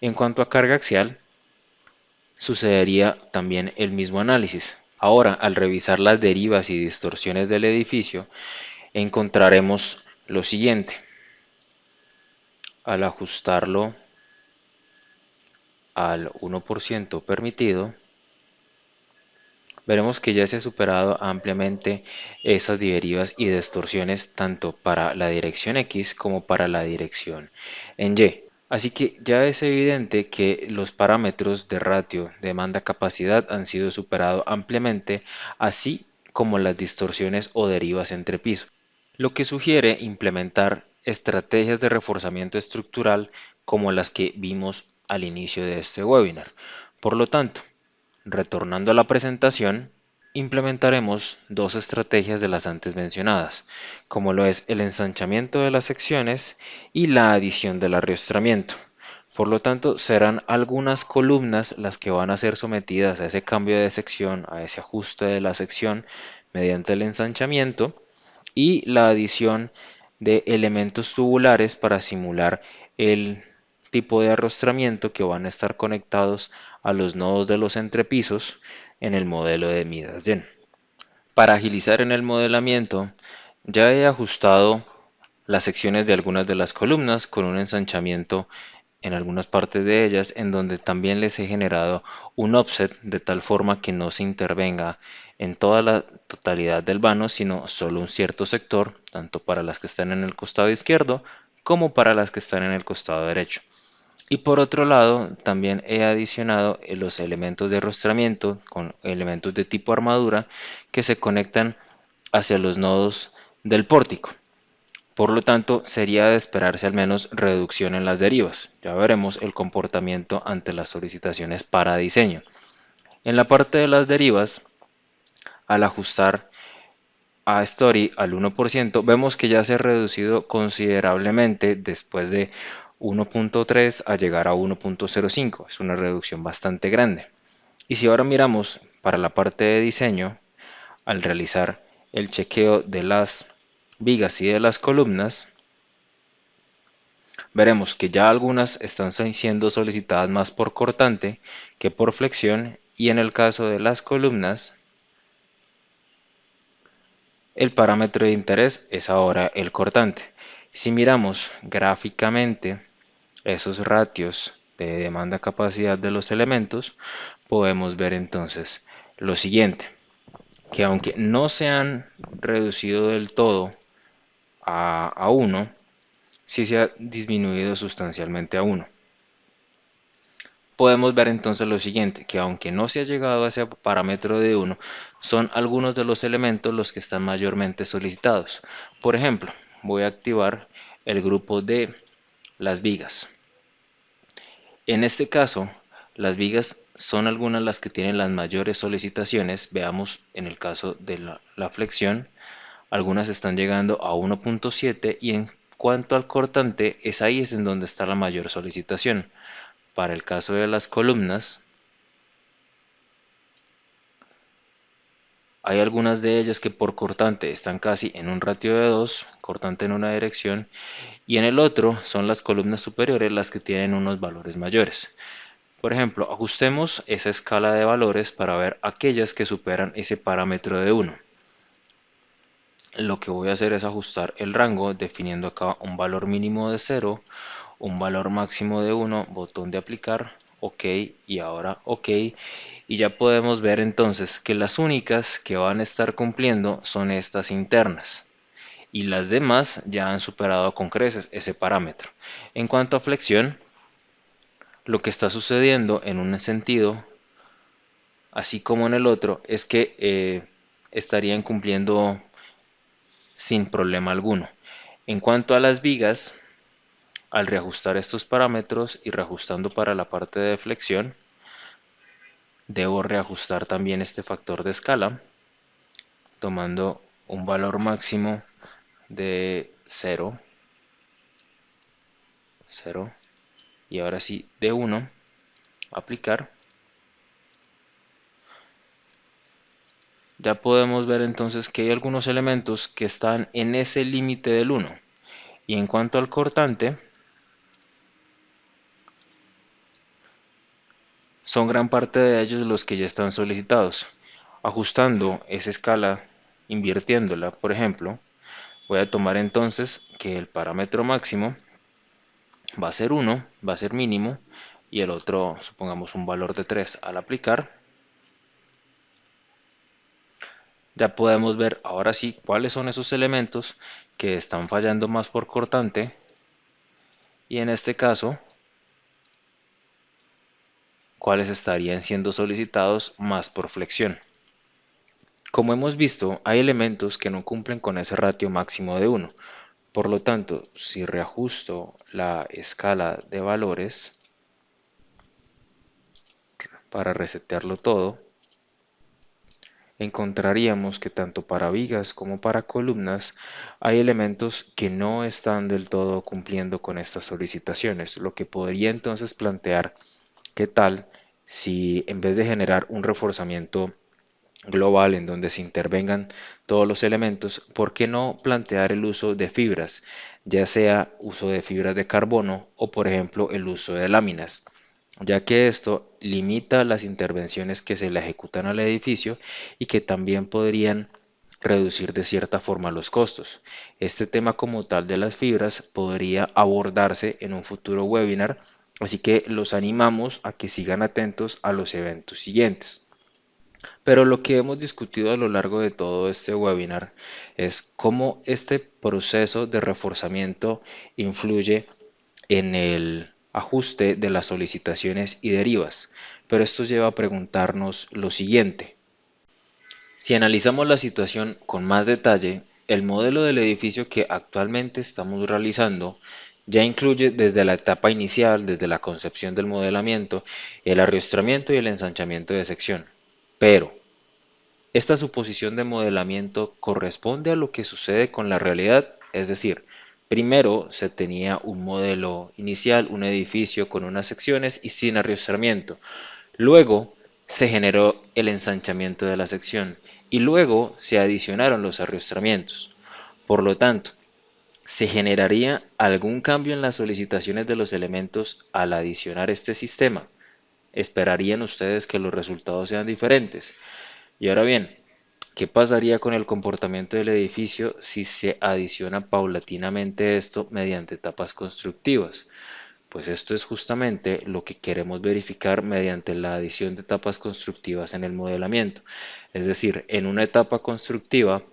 [SPEAKER 2] En cuanto a carga axial, sucedería también el mismo análisis. Ahora, al revisar las derivas y distorsiones del edificio, encontraremos lo siguiente. Al ajustarlo al 1% permitido, veremos que ya se ha superado ampliamente esas derivas y distorsiones tanto para la dirección X como para la dirección en Y. Así que ya es evidente que los parámetros de ratio, demanda, capacidad han sido superados ampliamente, así como las distorsiones o derivas entre pisos, lo que sugiere implementar estrategias de reforzamiento estructural como las que vimos al inicio de este webinar. Por lo tanto, retornando a la presentación, implementaremos dos estrategias de las antes mencionadas, como lo es el ensanchamiento de las secciones y la adición del arriostramiento. Por lo tanto, serán algunas columnas las que van a ser sometidas a ese cambio de sección, a ese ajuste de la sección mediante el ensanchamiento y la adición de elementos tubulares para simular el tipo de arrostramiento que van a estar conectados a los nodos de los entrepisos en el modelo de Midas-Yen. Para agilizar en el modelamiento, ya he ajustado las secciones de algunas de las columnas con un ensanchamiento en algunas partes de ellas, en donde también les he generado un offset de tal forma que no se intervenga en toda la totalidad del vano, sino solo un cierto sector, tanto para las que están en el costado izquierdo como para las que están en el costado derecho. Y por otro lado, también he adicionado los elementos de arrostramiento con elementos de tipo armadura que se conectan hacia los nodos del pórtico. Por lo tanto, sería de esperarse al menos reducción en las derivas. Ya veremos el comportamiento ante las solicitaciones para diseño. En la parte de las derivas, al ajustar a Story al 1%, vemos que ya se ha reducido considerablemente después de 1.3 a llegar a 1.05. Es una reducción bastante grande. Y si ahora miramos para la parte de diseño, al realizar el chequeo de las vigas y de las columnas, veremos que ya algunas están siendo solicitadas más por cortante que por flexión, y en el caso de las columnas, el parámetro de interés es ahora el cortante. Si miramos gráficamente esos ratios de demanda-capacidad de los elementos, podemos ver entonces lo siguiente, que aunque no se han reducido del todo a 1, sí se ha disminuido sustancialmente a 1. Podemos ver entonces lo siguiente, que aunque no se ha llegado a ese parámetro de 1, son algunos de los elementos los que están mayormente solicitados. Por ejemplo, voy a activar el grupo de las vigas. En este caso, las vigas son algunas las que tienen las mayores solicitaciones. Veamos en el caso de la flexión, algunas están llegando a 1.7, y en cuanto al cortante, es ahí en donde está la mayor solicitación. Para el caso de las columnas, hay algunas de ellas que por cortante están casi en un ratio de 2, cortante en una dirección, y en el otro son las columnas superiores las que tienen unos valores mayores. Por ejemplo, ajustemos esa escala de valores para ver aquellas que superan ese parámetro de 1. Lo que voy a hacer es ajustar el rango definiendo acá un valor mínimo de 0, un valor máximo de 1, botón de aplicar, OK, y ahora OK. Y ya podemos ver entonces que las únicas que van a estar cumpliendo son estas internas, y las demás ya han superado con creces ese parámetro. En cuanto a flexión, lo que está sucediendo en un sentido, así como en el otro, es que estarían cumpliendo sin problema alguno. En cuanto a las vigas, al reajustar estos parámetros y reajustando para la parte de flexión, debo reajustar también este factor de escala, tomando un valor máximo de 0, 0, y ahora sí de 1, aplicar. Ya podemos ver entonces que hay algunos elementos que están en ese límite del 1. Y en cuanto al cortante, son gran parte de ellos los que ya están solicitados. Ajustando esa escala, invirtiéndola, por ejemplo, voy a tomar entonces que el parámetro máximo va a ser 1, va a ser mínimo, y el otro, supongamos un valor de 3 al aplicar. Ya podemos ver ahora sí cuáles son esos elementos que están fallando más por cortante, y en este caso cuáles estarían siendo solicitados más por flexión. Como hemos visto, hay elementos que no cumplen con ese ratio máximo de 1. Por lo tanto, si reajusto la escala de valores para resetearlo todo, encontraríamos que tanto para vigas como para columnas hay elementos que no están del todo cumpliendo con estas solicitaciones, lo que podría entonces plantear qué tal si en vez de generar un reforzamiento global en donde se intervengan todos los elementos, ¿por qué no plantear el uso de fibras, ya sea uso de fibras de carbono o por ejemplo el uso de láminas? Ya que esto limita las intervenciones que se le ejecutan al edificio y que también podrían reducir de cierta forma los costos. Este tema como tal de las fibras podría abordarse en un futuro webinar, así que los animamos a que sigan atentos a los eventos siguientes. Pero lo que hemos discutido a lo largo de todo este webinar es cómo este proceso de reforzamiento influye en el ajuste de las solicitaciones y derivas. Pero esto lleva a preguntarnos lo siguiente. Si analizamos la situación con más detalle, el modelo del edificio que actualmente estamos realizando ya incluye desde la etapa inicial, desde la concepción del modelamiento, el arriostramiento y el ensanchamiento de sección. Pero, esta suposición de modelamiento corresponde a lo que sucede con la realidad, es decir, primero se tenía un modelo inicial, un edificio con unas secciones y sin arriostramiento. Luego se generó el ensanchamiento de la sección y luego se adicionaron los arriostramientos. Por lo tanto, ¿se generaría algún cambio en las solicitaciones de los elementos al adicionar este sistema? ¿Esperarían ustedes que los resultados sean diferentes? Y ahora bien, ¿qué pasaría con el comportamiento del edificio si se adiciona paulatinamente esto mediante etapas constructivas? Pues esto es justamente lo que queremos verificar mediante la adición de etapas constructivas en el modelamiento. Es decir, en una etapa constructiva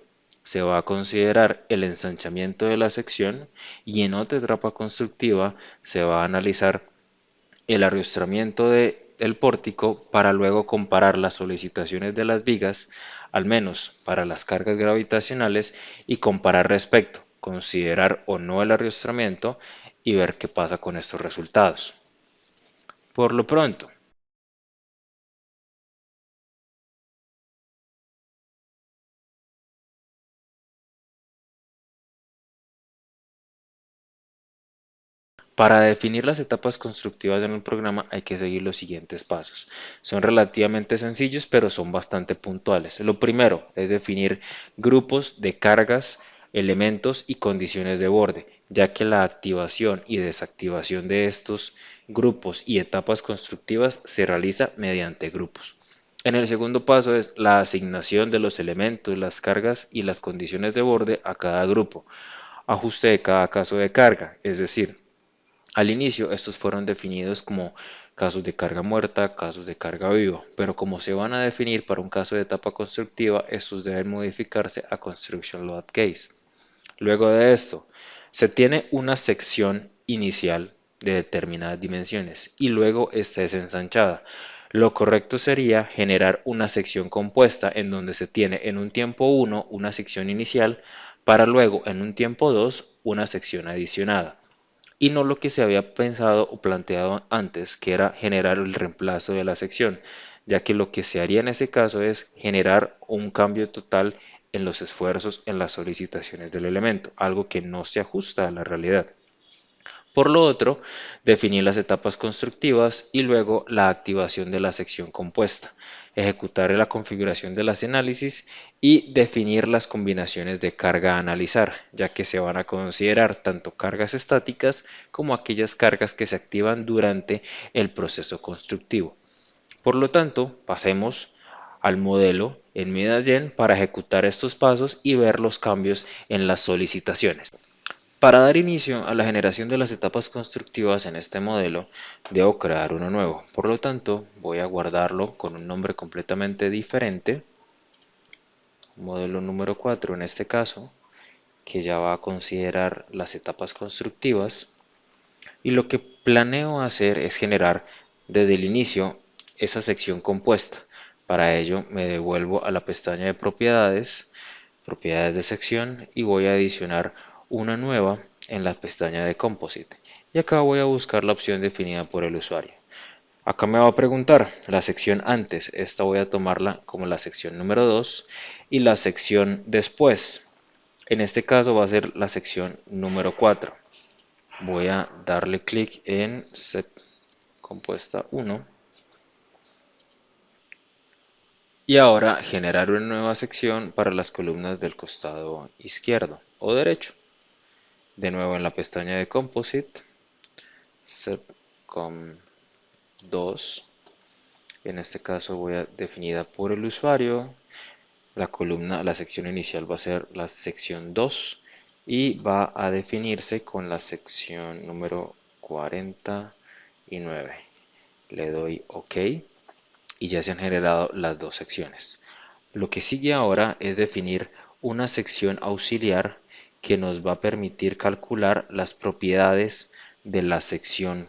[SPEAKER 2] se va a considerar el ensanchamiento de la sección y en otra etapa constructiva se va a analizar el arriostramiento del pórtico para luego comparar las solicitaciones de las vigas, al menos para las cargas gravitacionales, y comparar respecto, considerar o no el arriostramiento y ver qué pasa con estos resultados. Por lo pronto, para definir las etapas constructivas en el programa hay que seguir los siguientes pasos. Son relativamente sencillos, pero son bastante puntuales. Lo primero es definir grupos de cargas, elementos y condiciones de borde, ya que la activación y desactivación de estos grupos y etapas constructivas se realiza mediante grupos. En el segundo paso es la asignación de los elementos, las cargas y las condiciones de borde a cada grupo. Ajuste de cada caso de carga, es decir, al inicio, estos fueron definidos como casos de carga muerta, casos de carga viva, pero como se van a definir para un caso de etapa constructiva, estos deben modificarse a Construction Load Case. Luego de esto, se tiene una sección inicial de determinadas dimensiones y luego esta es ensanchada. Lo correcto sería generar una sección compuesta en donde se tiene en un tiempo 1 una sección inicial para luego en un tiempo 2 una sección adicionada y no lo que se había pensado o planteado antes, que era generar el reemplazo de la sección, ya que lo que se haría en ese caso es generar un cambio total en los esfuerzos en las solicitaciones del elemento, algo que no se ajusta a la realidad. Por lo otro, definir las etapas constructivas y luego la activación de la sección compuesta. ejecutar la configuración de las análisis y definir las combinaciones de carga a analizar, ya que se van a considerar tanto cargas estáticas como aquellas cargas que se activan durante el proceso constructivo. Por lo tanto, pasemos al modelo en Midas-Gen para ejecutar estos pasos y ver los cambios en las solicitaciones. Para dar inicio a la generación de las etapas constructivas en este modelo, debo crear uno nuevo. Por lo tanto, voy a guardarlo con un nombre completamente diferente, modelo número 4 en este caso, que ya va a considerar las etapas constructivas. Y lo que planeo hacer es generar desde el inicio esa sección compuesta. Para ello me devuelvo a la pestaña de propiedades, propiedades de sección, y voy a adicionar una nueva en la pestaña de Composite. Y acá voy a buscar la opción definida por el usuario. Acá me va a preguntar la sección antes, esta voy a tomarla como la sección número 2 y la sección después. En este caso va a ser la sección número 4. Voy a darle clic en Set Compuesta 1 y ahora generar una nueva sección para las columnas del costado izquierdo o derecho. De nuevo en la pestaña de Composite, Set Com 2. En este caso voy a definida por el usuario. La columna, la sección inicial va a ser la sección 2 y va a definirse con la sección número 49. Le doy OK y ya se han generado las dos secciones. Lo que sigue ahora es definir una sección auxiliar que nos va a permitir calcular las propiedades de la sección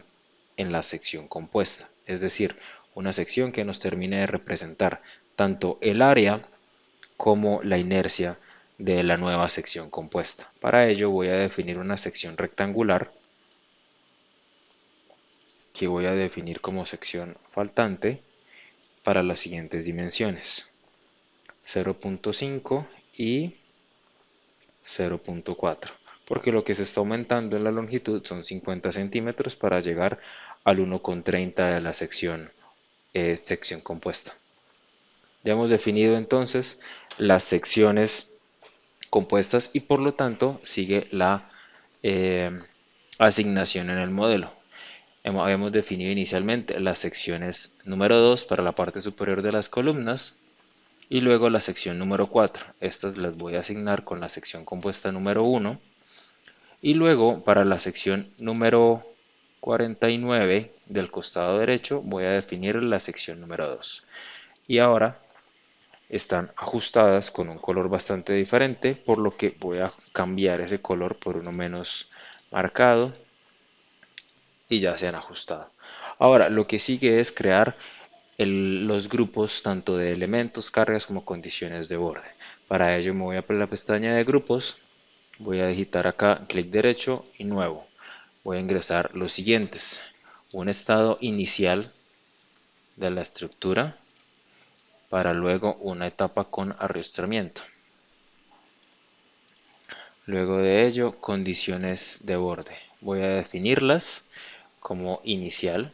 [SPEAKER 2] en la sección compuesta. Es decir, una sección que nos termine de representar tanto el área como la inercia de la nueva sección compuesta. Para ello voy a definir una sección rectangular que voy a definir como sección faltante para las siguientes dimensiones: 0.5 y 0.4, porque lo que se está aumentando en la longitud son 50 centímetros para llegar al 1,30 de la sección compuesta. Ya hemos definido entonces las secciones compuestas y por lo tanto sigue la eh, asignación en el modelo. Habíamos definido inicialmente las secciones número 2 para la parte superior de las columnas y luego la sección número 4. Estas las voy a asignar con la sección compuesta número 1 y luego para la sección número 49 del costado derecho voy a definir la sección número 2. Y ahora están ajustadas con un color bastante diferente, por lo que voy a cambiar ese color por uno menos marcado y ya se han ajustado. Ahora lo que sigue es crear los grupos tanto de elementos, cargas como condiciones de borde. Para ello me voy a la pestaña de grupos, voy a digitar acá clic derecho y nuevo. Voy a ingresar los siguientes: un estado inicial de la estructura, para luego una etapa con arrastramiento. Luego de ello, condiciones de borde. Voy a definirlas como inicial.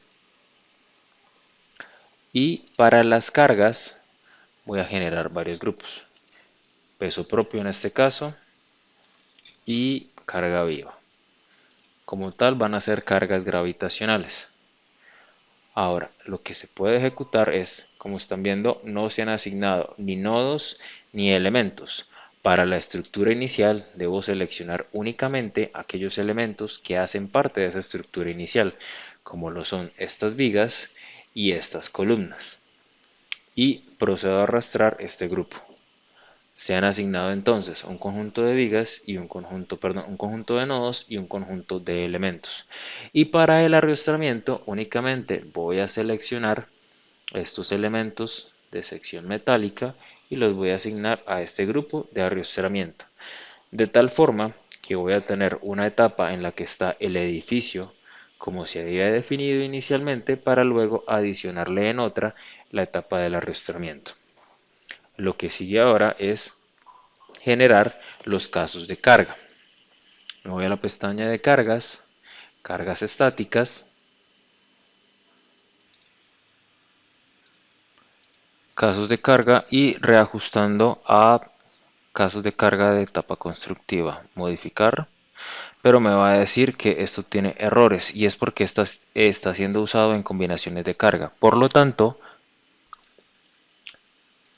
[SPEAKER 2] Y para las cargas voy a generar varios grupos. Peso propio en este caso y carga viva. Como tal van a ser cargas gravitacionales. Ahora, lo que se puede ejecutar es, como están viendo, no se han asignado ni nodos ni elementos. Para la estructura inicial debo seleccionar únicamente aquellos elementos que hacen parte de esa estructura inicial, como lo son estas vigas y estas columnas. Y procedo a arrastrar este grupo. Se han asignado entonces un conjunto de vigas y un conjunto de nodos y un conjunto de elementos. Y para el arrastramiento únicamente voy a seleccionar estos elementos de sección metálica y los voy a asignar a este grupo de arrastramiento. De tal forma que voy a tener una etapa en la que está el edificio como se había definido inicialmente, para luego adicionarle en otra la etapa del arrastramiento. Lo que sigue ahora es generar los casos de carga. Me voy a la pestaña de cargas, cargas estáticas, casos de carga y reajustando a casos de carga de etapa constructiva, modificar, pero me va a decir que esto tiene errores y es porque está siendo usado en combinaciones de carga. Por lo tanto,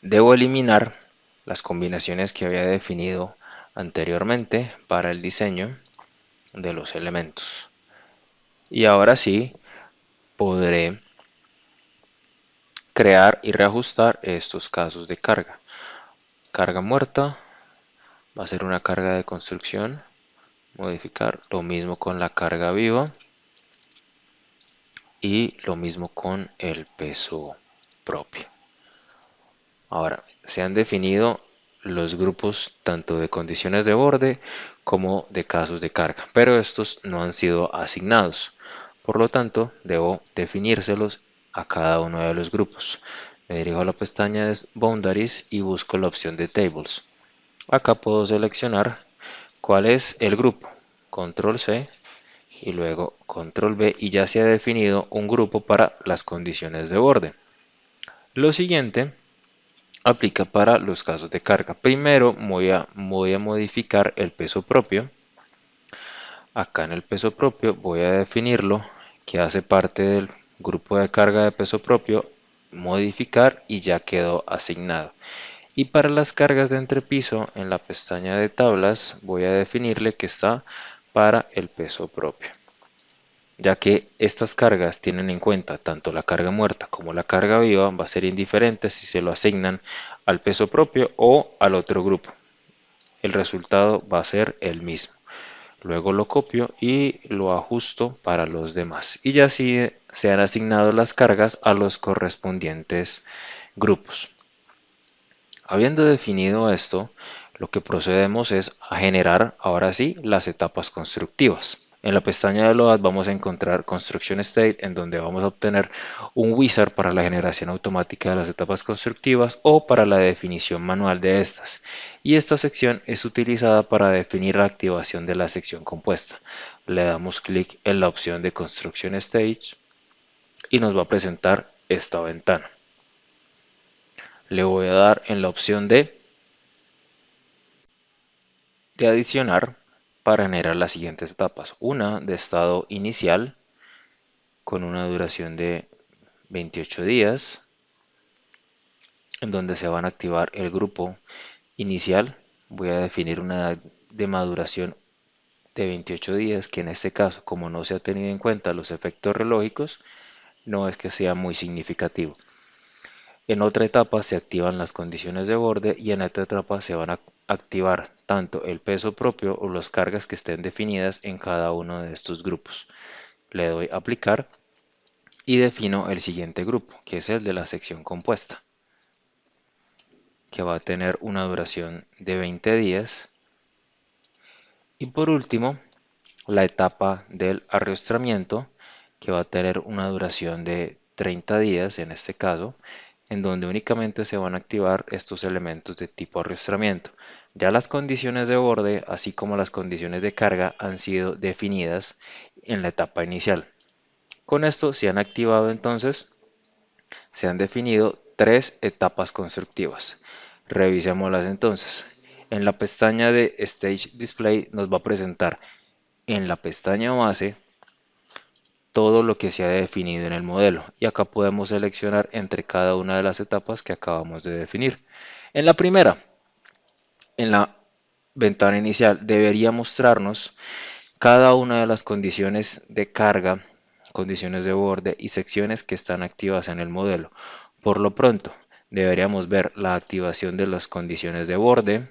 [SPEAKER 2] debo eliminar las combinaciones que había definido anteriormente para el diseño de los elementos. Y ahora sí, podré crear y reajustar estos casos de carga. Carga muerta va a ser una carga de construcción, modificar, lo mismo con la carga viva y lo mismo con el peso propio. Ahora, se han definido los grupos tanto de condiciones de borde como de casos de carga, pero estos no han sido asignados. Por lo tanto, debo definírselos a cada uno de los grupos. Me dirijo a la pestaña de Boundaries y busco la opción de Tables. Acá puedo seleccionar cuál es el grupo. Control C y luego Control V y ya se ha definido un grupo para las condiciones de borde. Lo siguiente aplica para los casos de carga. Primero voy a modificar el peso propio. Acá en el peso propio voy a definirlo que hace parte del grupo de carga de peso propio, modificar y ya quedó asignado. Y para las cargas de entrepiso en la pestaña de tablas voy a definirle que está para el peso propio, ya que estas cargas tienen en cuenta tanto la carga muerta como la carga viva. Va a ser indiferente si se lo asignan al peso propio o al otro grupo. El resultado va a ser el mismo. Luego lo copio y lo ajusto para los demás. Y ya así se han asignado las cargas a los correspondientes grupos. Habiendo definido esto, lo que procedemos es a generar ahora sí las etapas constructivas. En la pestaña de Load vamos a encontrar Construction State, en donde vamos a obtener un wizard para la generación automática de las etapas constructivas o para la definición manual de estas. Y esta sección es utilizada para definir la activación de la sección compuesta. Le damos clic en la opción de Construction Stage y nos va a presentar esta ventana. Le voy a dar en la opción de adicionar para generar las siguientes etapas. Una de estado inicial con una duración de 28 días, en donde se van a activar el grupo inicial. Voy a definir una edad de maduración de 28 días, que en este caso, como no se ha tenido en cuenta los efectos relógicos, no es que sea muy significativo. En otra etapa se activan las condiciones de borde y en esta etapa se van a activar tanto el peso propio o las cargas que estén definidas en cada uno de estos grupos. Le doy a aplicar y defino el siguiente grupo, que es el de la sección compuesta, que va a tener una duración de 20 días. Y por último, la etapa del arrastramiento, que va a tener una duración de 30 días en este caso, en donde únicamente se van a activar estos elementos de tipo arrastramiento. Ya las condiciones de borde, así como las condiciones de carga, han sido definidas en la etapa inicial. Con esto se han activado entonces, se han definido tres etapas constructivas. Revisémoslas entonces. En la pestaña de Stage Display nos va a presentar en la pestaña base todo lo que se ha definido en el modelo y acá podemos seleccionar entre cada una de las etapas que acabamos de definir. En la primera, en la ventana inicial, debería mostrarnos cada una de las condiciones de carga, condiciones de borde y secciones que están activas en el modelo. Por lo pronto, deberíamos ver la activación de las condiciones de borde,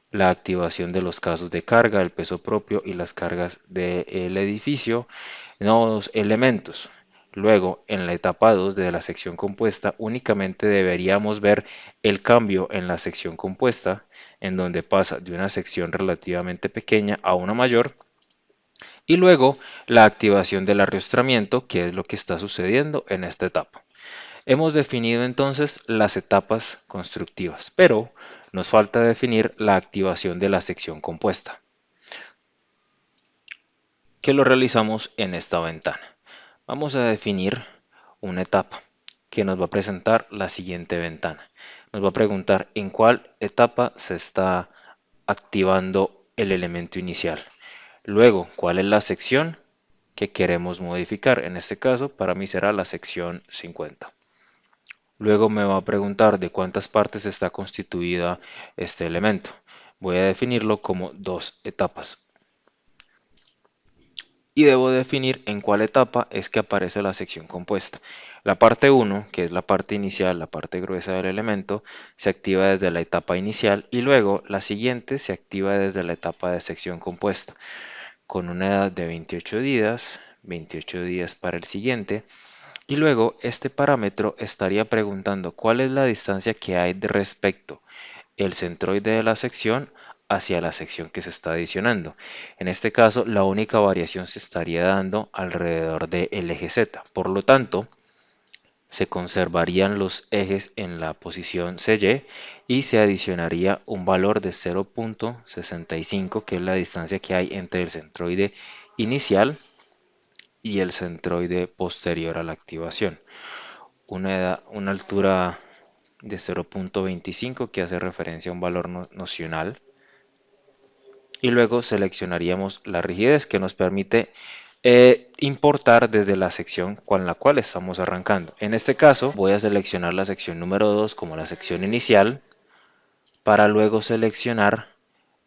[SPEAKER 2] la activación de los casos de carga, el peso propio y las cargas del edificio, nodos, elementos. Luego, en la etapa 2 de la sección compuesta, únicamente deberíamos ver el cambio en la sección compuesta, en donde pasa de una sección relativamente pequeña a una mayor, y luego la activación del arrastramiento, que es lo que está sucediendo en esta etapa. Hemos definido entonces las etapas constructivas, pero nos falta definir la activación de la sección compuesta, que lo realizamos en esta ventana. Vamos a definir una etapa que nos va a presentar la siguiente ventana. Nos va a preguntar en cuál etapa se está activando el elemento inicial. Luego, cuál es la sección que queremos modificar. En este caso, para mí será la sección 50. Luego me va a preguntar de cuántas partes está constituida este elemento. Voy a definirlo como dos etapas. Y debo definir en cuál etapa es que aparece la sección compuesta. La parte 1, que es la parte inicial, la parte gruesa del elemento, se activa desde la etapa inicial y luego la siguiente se activa desde la etapa de sección compuesta, con una edad de 28 días para el siguiente. Y luego este parámetro estaría preguntando cuál es la distancia que hay de respecto el centroide de la sección hacia la sección que se está adicionando. En este caso, la única variación se estaría dando alrededor del eje Z. Por lo tanto, se conservarían los ejes en la posición CY y se adicionaría un valor de 0.65, que es la distancia que hay entre el centroide inicial y el centroide posterior a la activación. Una altura de 0.25 que hace referencia a un valor nocional. Y luego seleccionaríamos la rigidez que nos permite importar desde la sección con la cual estamos arrancando. En este caso voy a seleccionar la sección número 2 como la sección inicial para luego seleccionar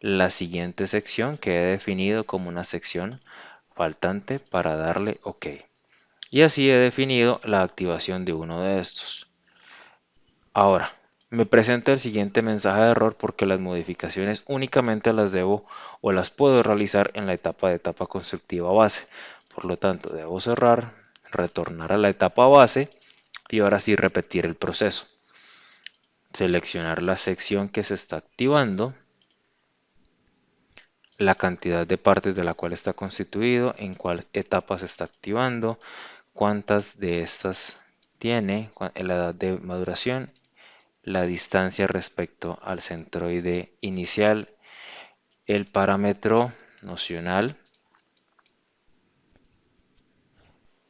[SPEAKER 2] la siguiente sección que he definido como una sección faltante para darle OK. Y así he definido la activación de uno de estos. Ahora, me presenta el siguiente mensaje de error porque las modificaciones únicamente las debo o las puedo realizar en la etapa constructiva base. Por lo tanto, debo cerrar, retornar a la etapa base y ahora sí repetir el proceso. Seleccionar la sección que se está activando, la cantidad de partes de la cual está constituido, en cuál etapa se está activando, cuántas de estas tiene, la edad de maduración, la distancia respecto al centroide inicial, el parámetro nocional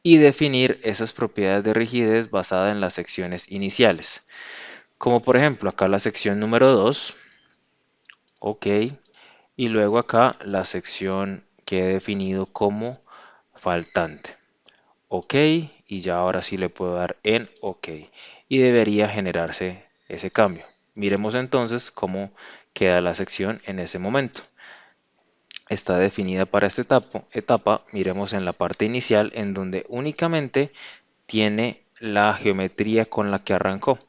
[SPEAKER 2] y definir esas propiedades de rigidez basadas en las secciones iniciales. Como por ejemplo acá la sección número 2, OK, y luego acá la sección que he definido como faltante. OK, y ya ahora sí le puedo dar en OK y debería generarse ese cambio. Miremos entonces cómo queda la sección en ese momento. Está definida para esta etapa. Miremos en la parte inicial en donde únicamente tiene la geometría con la que arrancó,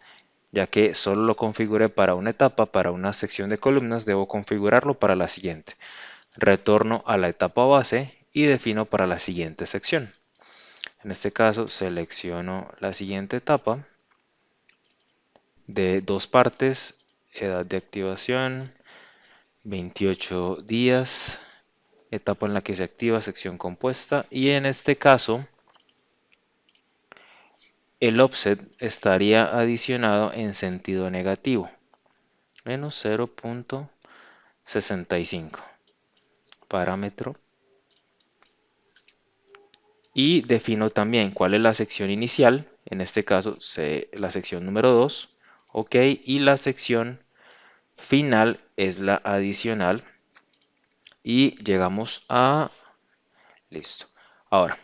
[SPEAKER 2] ya que solo lo configuré para una etapa, para una sección de columnas, debo configurarlo para la siguiente. Retorno a la etapa base y defino para la siguiente sección. En este caso selecciono la siguiente etapa de dos partes, edad de activación, 28 días, etapa en la que se activa sección compuesta y en este caso el offset estaría adicionado en sentido negativo, menos 0.65 parámetro, y defino también cuál es la sección inicial, en este caso la sección número 2, OK, y la sección final es la adicional y llegamos a listo. Ahora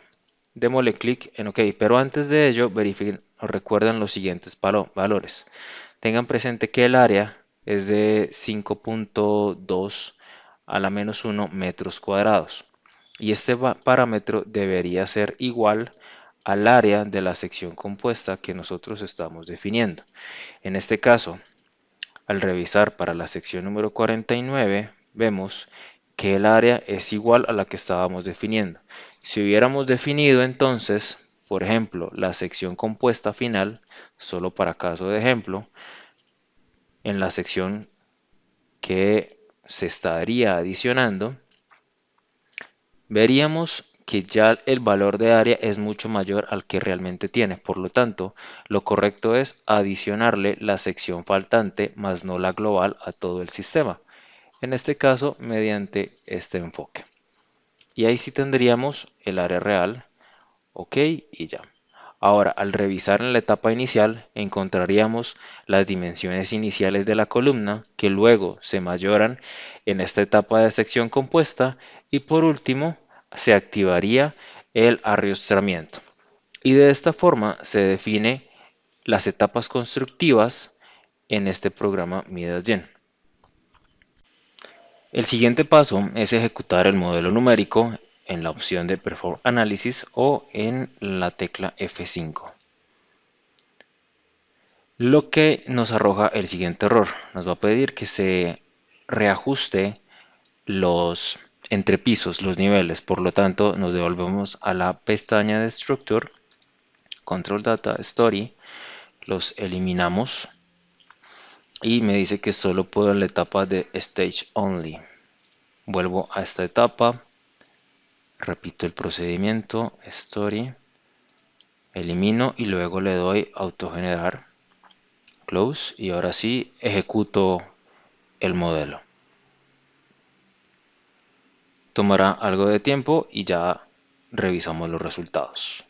[SPEAKER 2] démosle clic en OK, pero antes de ello verifiquen o recuerden los siguientes valores. Tengan presente que el área es de 5.2 a la menos 1 metros cuadrados y este parámetro debería ser igual al área de la sección compuesta que nosotros estamos definiendo. En este caso, al revisar para la sección número 49, vemos que el área es igual a la que estábamos definiendo. Si hubiéramos definido entonces, por ejemplo, la sección compuesta final, solo para caso de ejemplo, en la sección que se estaría adicionando, veríamos que ya el valor de área es mucho mayor al que realmente tiene. Por lo tanto, lo correcto es adicionarle la sección faltante más no la global a todo el sistema. En este caso, mediante este enfoque. Y ahí sí tendríamos el área real. OK y ya. Ahora, al revisar en la etapa inicial, encontraríamos las dimensiones iniciales de la columna que luego se mayoran en esta etapa de sección compuesta y por último se activaría el arrastramiento. Y de esta forma se define las etapas constructivas en este programa Midas-Gen. El siguiente paso es ejecutar el modelo numérico en la opción de Perform Analysis o en la tecla F5. Lo que nos arroja el siguiente error. Nos va a pedir que se reajuste los entrepisos, los niveles. Por lo tanto, nos devolvemos a la pestaña de Structure, Control Data, Story, los eliminamos y me dice que solo puedo en la etapa de Stage Only. Vuelvo a esta etapa, repito el procedimiento, Story, elimino y luego le doy autogenerar, Close, y ahora sí ejecuto el modelo. Tomará algo de tiempo y ya revisamos los resultados.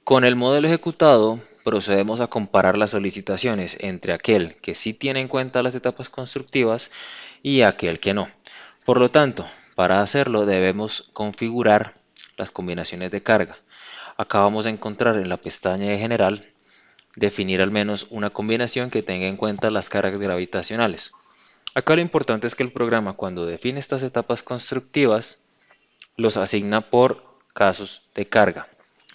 [SPEAKER 2] Con el modelo ejecutado, procedemos a comparar las solicitaciones entre aquel que sí tiene en cuenta las etapas constructivas y aquel que no. Por lo tanto, para hacerlo debemos configurar las combinaciones de carga. Acá vamos a encontrar en la pestaña de General, definir al menos una combinación que tenga en cuenta las cargas gravitacionales. Acá lo importante es que el programa, cuando define estas etapas constructivas, los asigna por casos de carga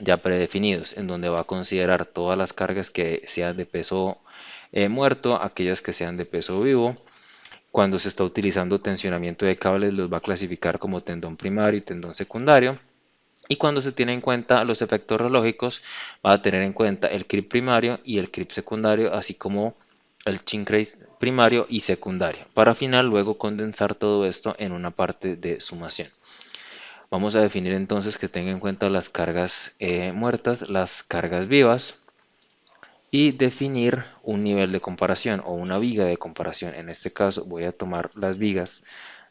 [SPEAKER 2] ya predefinidos, en donde va a considerar todas las cargas que sean de peso muerto, aquellas que sean de peso vivo. Cuando se está utilizando tensionamiento de cables, los va a clasificar como tendón primario y tendón secundario. Y cuando se tiene en cuenta los efectos relógicos, va a tener en cuenta el creep primario y el creep secundario, así como el chincrace primario y secundario, para al final luego condensar todo esto en una parte de sumación. Vamos a definir entonces que tenga en cuenta las cargas muertas, las cargas vivas y definir un nivel de comparación o una viga de comparación. En este caso voy a tomar las vigas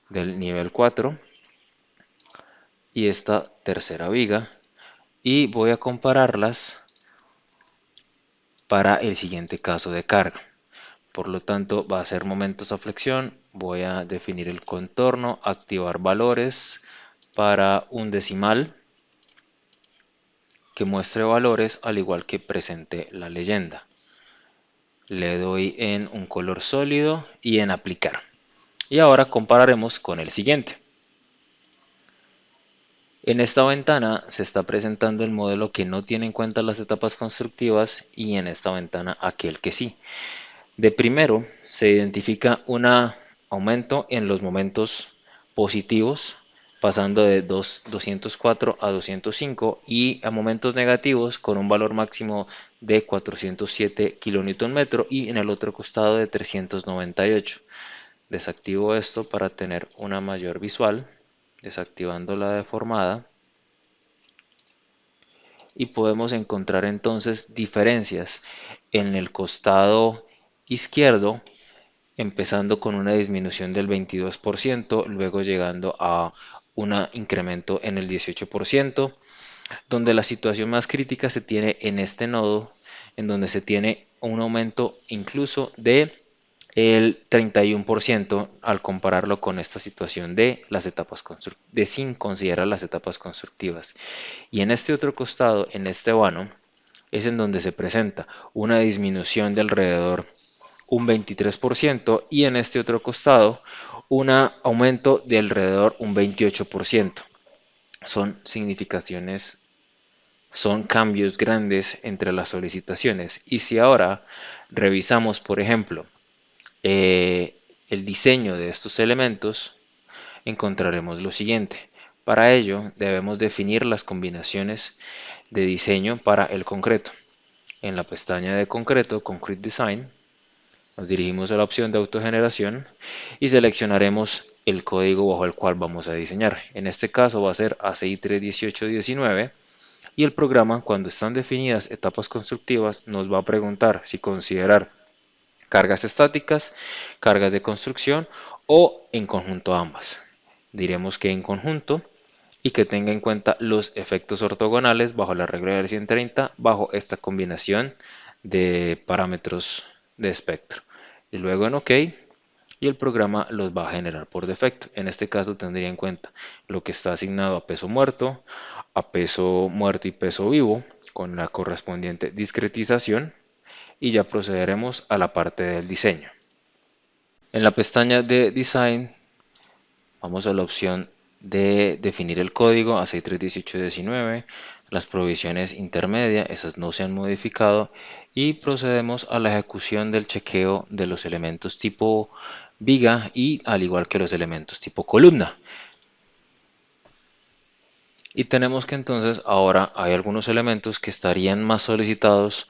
[SPEAKER 2] del nivel 4 y esta tercera viga y voy a compararlas para el siguiente caso de carga. Por lo tanto, va a ser momentos a flexión. Voy a definir el contorno, activar valores para un decimal que muestre valores al igual que presente la leyenda. Le doy en un color sólido y en aplicar. Y ahora compararemos con el siguiente. En esta ventana se está presentando el modelo que no tiene en cuenta las etapas constructivas y en esta ventana aquel que sí. De primero se identifica un aumento en los momentos positivos, pasando de 204 a 205 y a momentos negativos con un valor máximo de 407 kN y en el otro costado de 398. Desactivo esto para tener una mayor visual, desactivando la deformada. Y podemos encontrar entonces diferencias en el costado izquierdo, empezando con una disminución del 22%, luego llegando a un incremento en el 18%, donde la situación más crítica se tiene en este nodo, en donde se tiene un aumento incluso de el 31% al compararlo con esta situación de las etapas de sin considerar las etapas constructivas. Y en este otro costado, en este vano, es en donde se presenta una disminución de alrededor un 23% y en este otro costado un aumento de alrededor un 28%. Son significaciones, son cambios grandes entre las solicitaciones. Y si ahora revisamos, por ejemplo, el diseño de estos elementos, encontraremos lo siguiente. Para ello debemos definir las combinaciones de diseño para el concreto. En la pestaña de concreto, Concrete Design, nos dirigimos a la opción de autogeneración y seleccionaremos el código bajo el cual vamos a diseñar. En este caso va a ser ACI 31819 y el programa, cuando están definidas etapas constructivas, nos va a preguntar si considerar cargas estáticas, cargas de construcción o en conjunto ambas. Diremos que en conjunto y que tenga en cuenta los efectos ortogonales bajo la regla del 130 bajo esta combinación de parámetros de espectro. Y luego en OK y el programa los va a generar por defecto. En este caso tendría en cuenta lo que está asignado a peso muerto y peso vivo con la correspondiente discretización y ya procederemos a la parte del diseño. En la pestaña de Design vamos a la opción de definir el código a 631819, las provisiones intermedias, esas no se han modificado y procedemos a la ejecución del chequeo de los elementos tipo viga y al igual que los elementos tipo columna. Y tenemos que entonces ahora hay algunos elementos que estarían más solicitados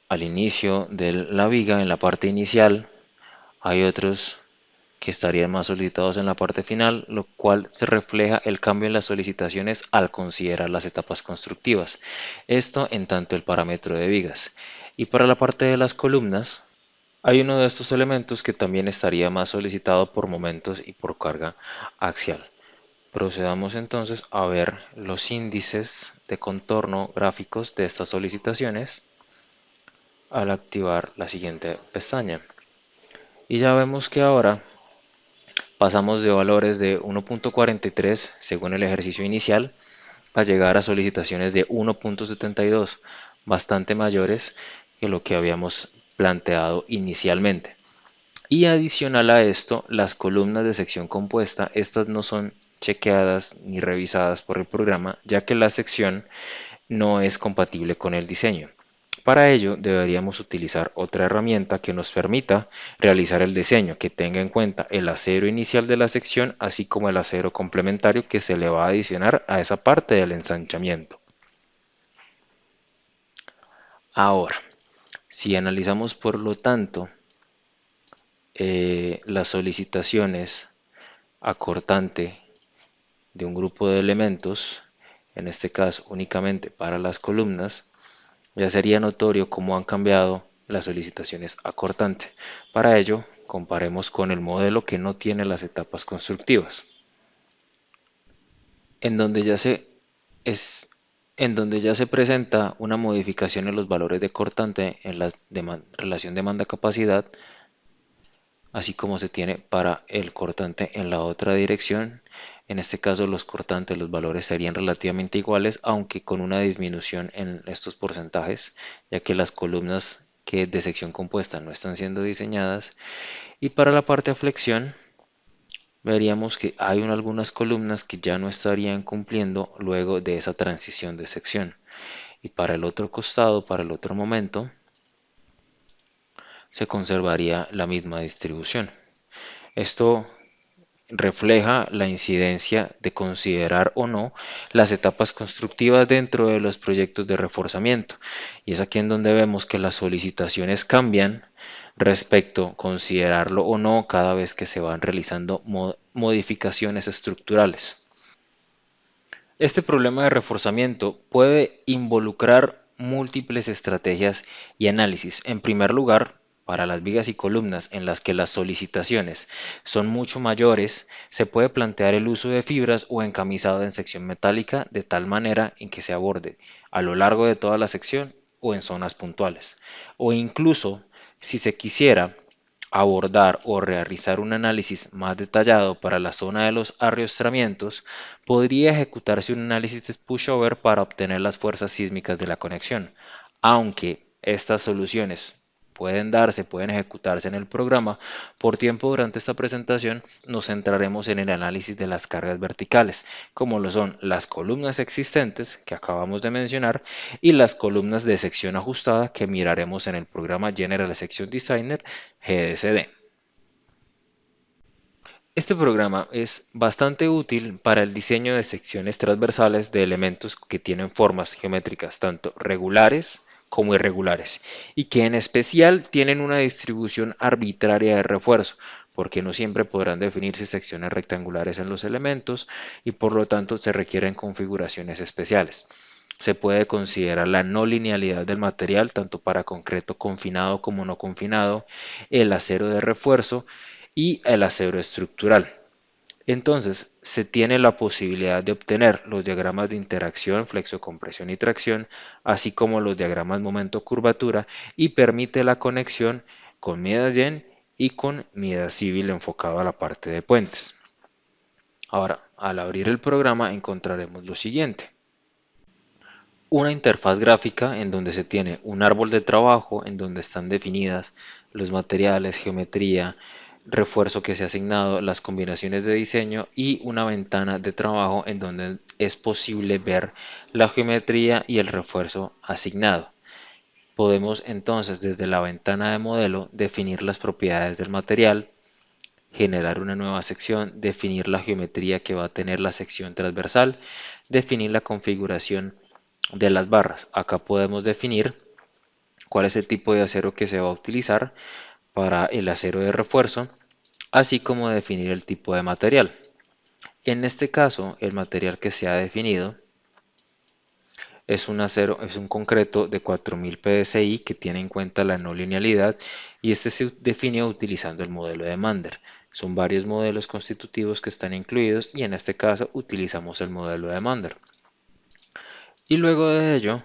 [SPEAKER 2] al inicio de la viga en la parte inicial, hay otros que estarían más solicitados en la parte final, lo cual se refleja el cambio en las solicitaciones al considerar las etapas constructivas. Esto en tanto el parámetro de vigas. Y para la parte de las columnas, hay uno de estos elementos que también estaría más solicitado por momentos y por carga axial. Procedamos entonces a ver los índices de contorno gráficos de estas solicitaciones al activar la siguiente pestaña. Y ya vemos que ahora pasamos de valores de 1.43 según el ejercicio inicial a llegar a solicitaciones de 1.72, bastante mayores que lo que habíamos planteado inicialmente. Y adicional a esto, las columnas de sección compuesta, estas no son chequeadas ni revisadas por el programa, ya que la sección no es compatible con el diseño. Para ello deberíamos utilizar otra herramienta que nos permita realizar el diseño, que tenga en cuenta el acero inicial de la sección, así como el acero complementario que se le va a adicionar a esa parte del ensanchamiento. Ahora, si analizamos por lo tanto las solicitaciones acortante de un grupo de elementos, en este caso únicamente para las columnas, ya sería notorio cómo han cambiado las solicitaciones a cortante. Para ello, comparemos con el modelo que no tiene las etapas constructivas, en donde ya se, es, en donde ya se presenta una modificación en los valores de cortante en la relación demanda-capacidad, así como se tiene para el cortante en la otra dirección. En este caso los cortantes, los valores serían relativamente iguales, aunque con una disminución en estos porcentajes, ya que las columnas que de sección compuesta no están siendo diseñadas. Y para la parte de flexión, veríamos que hay algunas columnas que ya no estarían cumpliendo luego de esa transición de sección. Y para el otro costado, para el otro momento, se conservaría la misma distribución. Esto refleja la incidencia de considerar o no las etapas constructivas dentro de los proyectos de reforzamiento. Y es aquí en donde vemos que las solicitaciones cambian respecto a considerarlo o no cada vez que se van realizando modificaciones estructurales. Este problema de reforzamiento puede involucrar múltiples estrategias y análisis. En primer lugar, para las vigas y columnas en las que las solicitaciones son mucho mayores, se puede plantear el uso de fibras o encamisado en sección metálica de tal manera en que se aborde a lo largo de toda la sección o en zonas puntuales. O incluso, si se quisiera abordar o realizar un análisis más detallado para la zona de los arrastramientos, podría ejecutarse un análisis de pushover para obtener las fuerzas sísmicas de la conexión. Aunque estas soluciones pueden ejecutarse en el programa, por tiempo durante esta presentación nos centraremos en el análisis de las cargas verticales, como lo son las columnas existentes que acabamos de mencionar y las columnas de sección ajustada que miraremos en el programa General Section Designer GSD. Este programa es bastante útil para el diseño de secciones transversales de elementos que tienen formas geométricas tanto regulares como irregulares y que en especial tienen una distribución arbitraria de refuerzo, porque no siempre podrán definirse secciones rectangulares en los elementos y por lo tanto se requieren configuraciones especiales. Se puede considerar la no linealidad del material tanto para concreto confinado como no confinado, el acero de refuerzo y el acero estructural. Entonces, se tiene la posibilidad de obtener los diagramas de interacción, flexo-compresión y tracción, así como los diagramas momento-curvatura, y permite la conexión con Midas Gen y con Midas Civil enfocado a la parte de puentes. Ahora, al abrir el programa encontraremos lo siguiente. Una interfaz gráfica en donde se tiene un árbol de trabajo en donde están definidas los materiales, geometría, refuerzo que se ha asignado, las combinaciones de diseño y una ventana de trabajo en donde es posible ver la geometría y el refuerzo asignado. Podemos entonces desde la ventana de modelo definir las propiedades del material, generar una nueva sección, definir la geometría que va a tener la sección transversal, definir la configuración de las barras. Acá podemos definir cuál es el tipo de acero que se va a utilizar para el acero de refuerzo, así como definir el tipo de material. En este caso, el material que se ha definido es un concreto de 4000 psi que tiene en cuenta la no linealidad y este se definió utilizando el modelo de Mander. Son varios modelos constitutivos que están incluidos y en este caso utilizamos el modelo de Mander. Y luego de ello,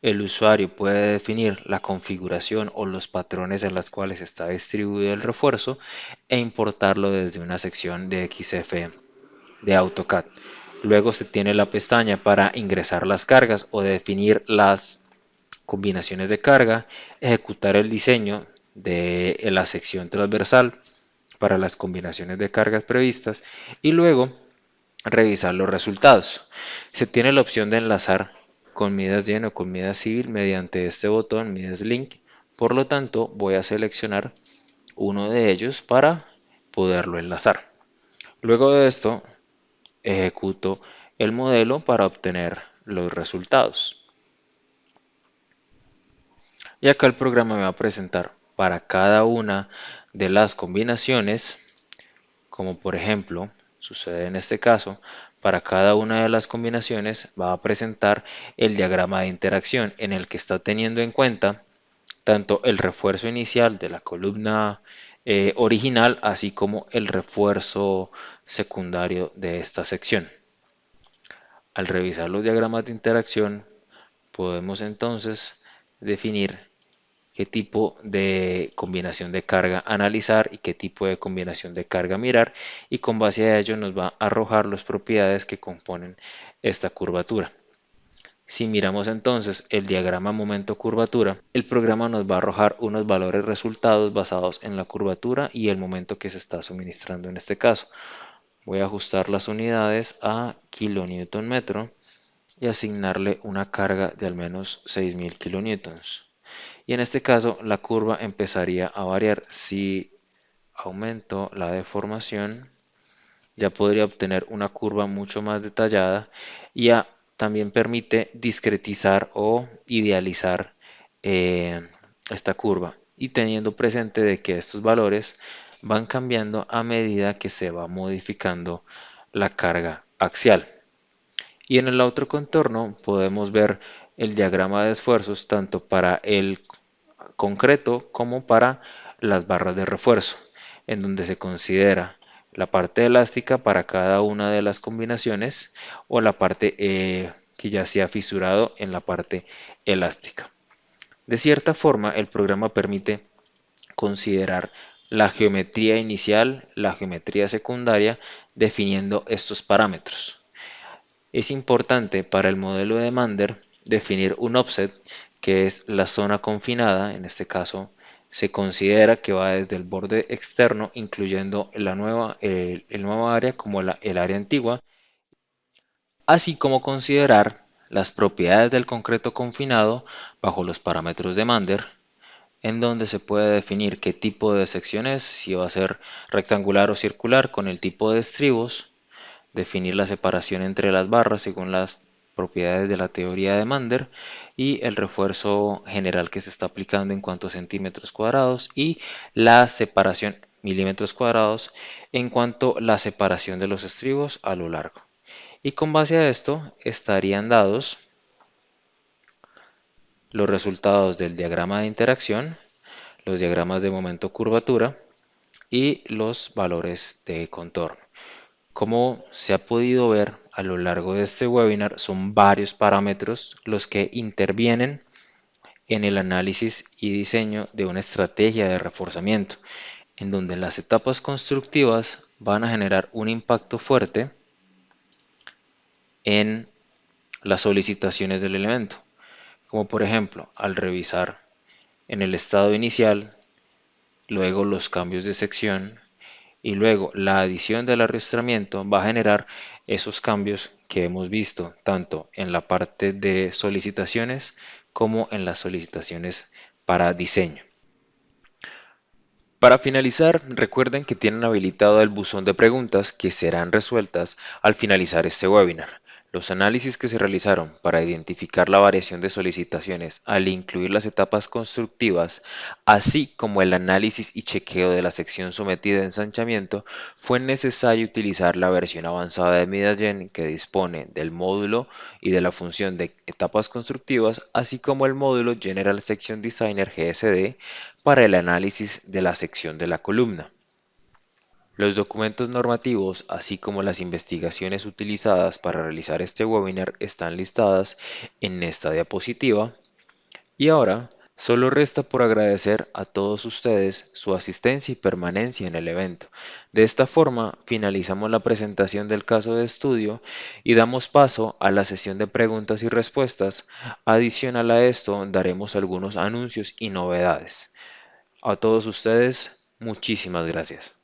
[SPEAKER 2] el usuario puede definir la configuración o los patrones en los cuales está distribuido el refuerzo e importarlo desde una sección de XF de AutoCAD. Luego se tiene la pestaña para ingresar las cargas o definir las combinaciones de carga, ejecutar el diseño de la sección transversal para las combinaciones de cargas previstas y luego revisar los resultados. Se tiene la opción de enlazar con Midas Gen o con Midas Civil mediante este botón Midas Link. Por lo tanto, voy a seleccionar uno de ellos para poderlo enlazar. Luego de esto, ejecuto el modelo para obtener los resultados. Y acá el programa me va a presentar para cada una de las combinaciones, como por ejemplo sucede en este caso, para cada una de las combinaciones va a presentar el diagrama de interacción en el que está teniendo en cuenta tanto el refuerzo inicial de la columna original, así como el refuerzo secundario de esta sección. Al revisar los diagramas de interacción, podemos entonces definir qué tipo de combinación de carga analizar y qué tipo de combinación de carga mirar, y con base a ello nos va a arrojar las propiedades que componen esta curvatura. Si miramos entonces el diagrama momento curvatura, el programa nos va a arrojar unos valores resultados basados en la curvatura y el momento que se está suministrando en este caso. Voy a ajustar las unidades a kilonewton metro y asignarle una carga de al menos 6000 kilonewtons. Y en este caso la curva empezaría a variar. Si aumento la deformación, ya podría obtener una curva mucho más detallada y también permite discretizar o idealizar esta curva y teniendo presente de que estos valores van cambiando a medida que se va modificando la carga axial. Y en el otro contorno podemos ver el diagrama de esfuerzos tanto para el concreto como para las barras de refuerzo, en donde se considera la parte elástica para cada una de las combinaciones o la parte que ya se ha fisurado en la parte elástica. De cierta forma, el programa permite considerar la geometría inicial, la geometría secundaria, definiendo estos parámetros. Es importante para el modelo de Mander definir un offset, que es la zona confinada. En este caso se considera que va desde el borde externo, incluyendo el nuevo área como el área antigua, así como considerar las propiedades del concreto confinado bajo los parámetros de Mander, en donde se puede definir qué tipo de sección es, si va a ser rectangular o circular, con el tipo de estribos, definir la separación entre las barras según las propiedades de la teoría de Mander y el refuerzo general que se está aplicando en cuanto a centímetros cuadrados y la separación milímetros cuadrados en cuanto a la separación de los estribos a lo largo. Y con base a esto estarían dados los resultados del diagrama de interacción, los diagramas de momento curvatura y los valores de contorno. Como se ha podido ver a lo largo de este webinar, son varios parámetros los que intervienen en el análisis y diseño de una estrategia de reforzamiento, en donde las etapas constructivas van a generar un impacto fuerte en las solicitaciones del elemento, como por ejemplo al revisar en el estado inicial, luego los cambios de sección y luego la adición del arrastramiento va a generar esos cambios que hemos visto tanto en la parte de solicitaciones como en las solicitaciones para diseño. Para finalizar, recuerden que tienen habilitado el buzón de preguntas que serán resueltas al finalizar este webinar. Los análisis que se realizaron para identificar la variación de solicitaciones al incluir las etapas constructivas, así como el análisis y chequeo de la sección sometida a ensanchamiento, fue necesario utilizar la versión avanzada de Midagen que dispone del módulo y de la función de etapas constructivas, así como el módulo General Section Designer GSD para el análisis de la sección de la columna. Los documentos normativos, así como las investigaciones utilizadas para realizar este webinar están listadas en esta diapositiva. Y ahora, solo resta por agradecer a todos ustedes su asistencia y permanencia en el evento. De esta forma, finalizamos la presentación del caso de estudio y damos paso a la sesión de preguntas y respuestas. Adicional a esto, daremos algunos anuncios y novedades. A todos ustedes, muchísimas gracias.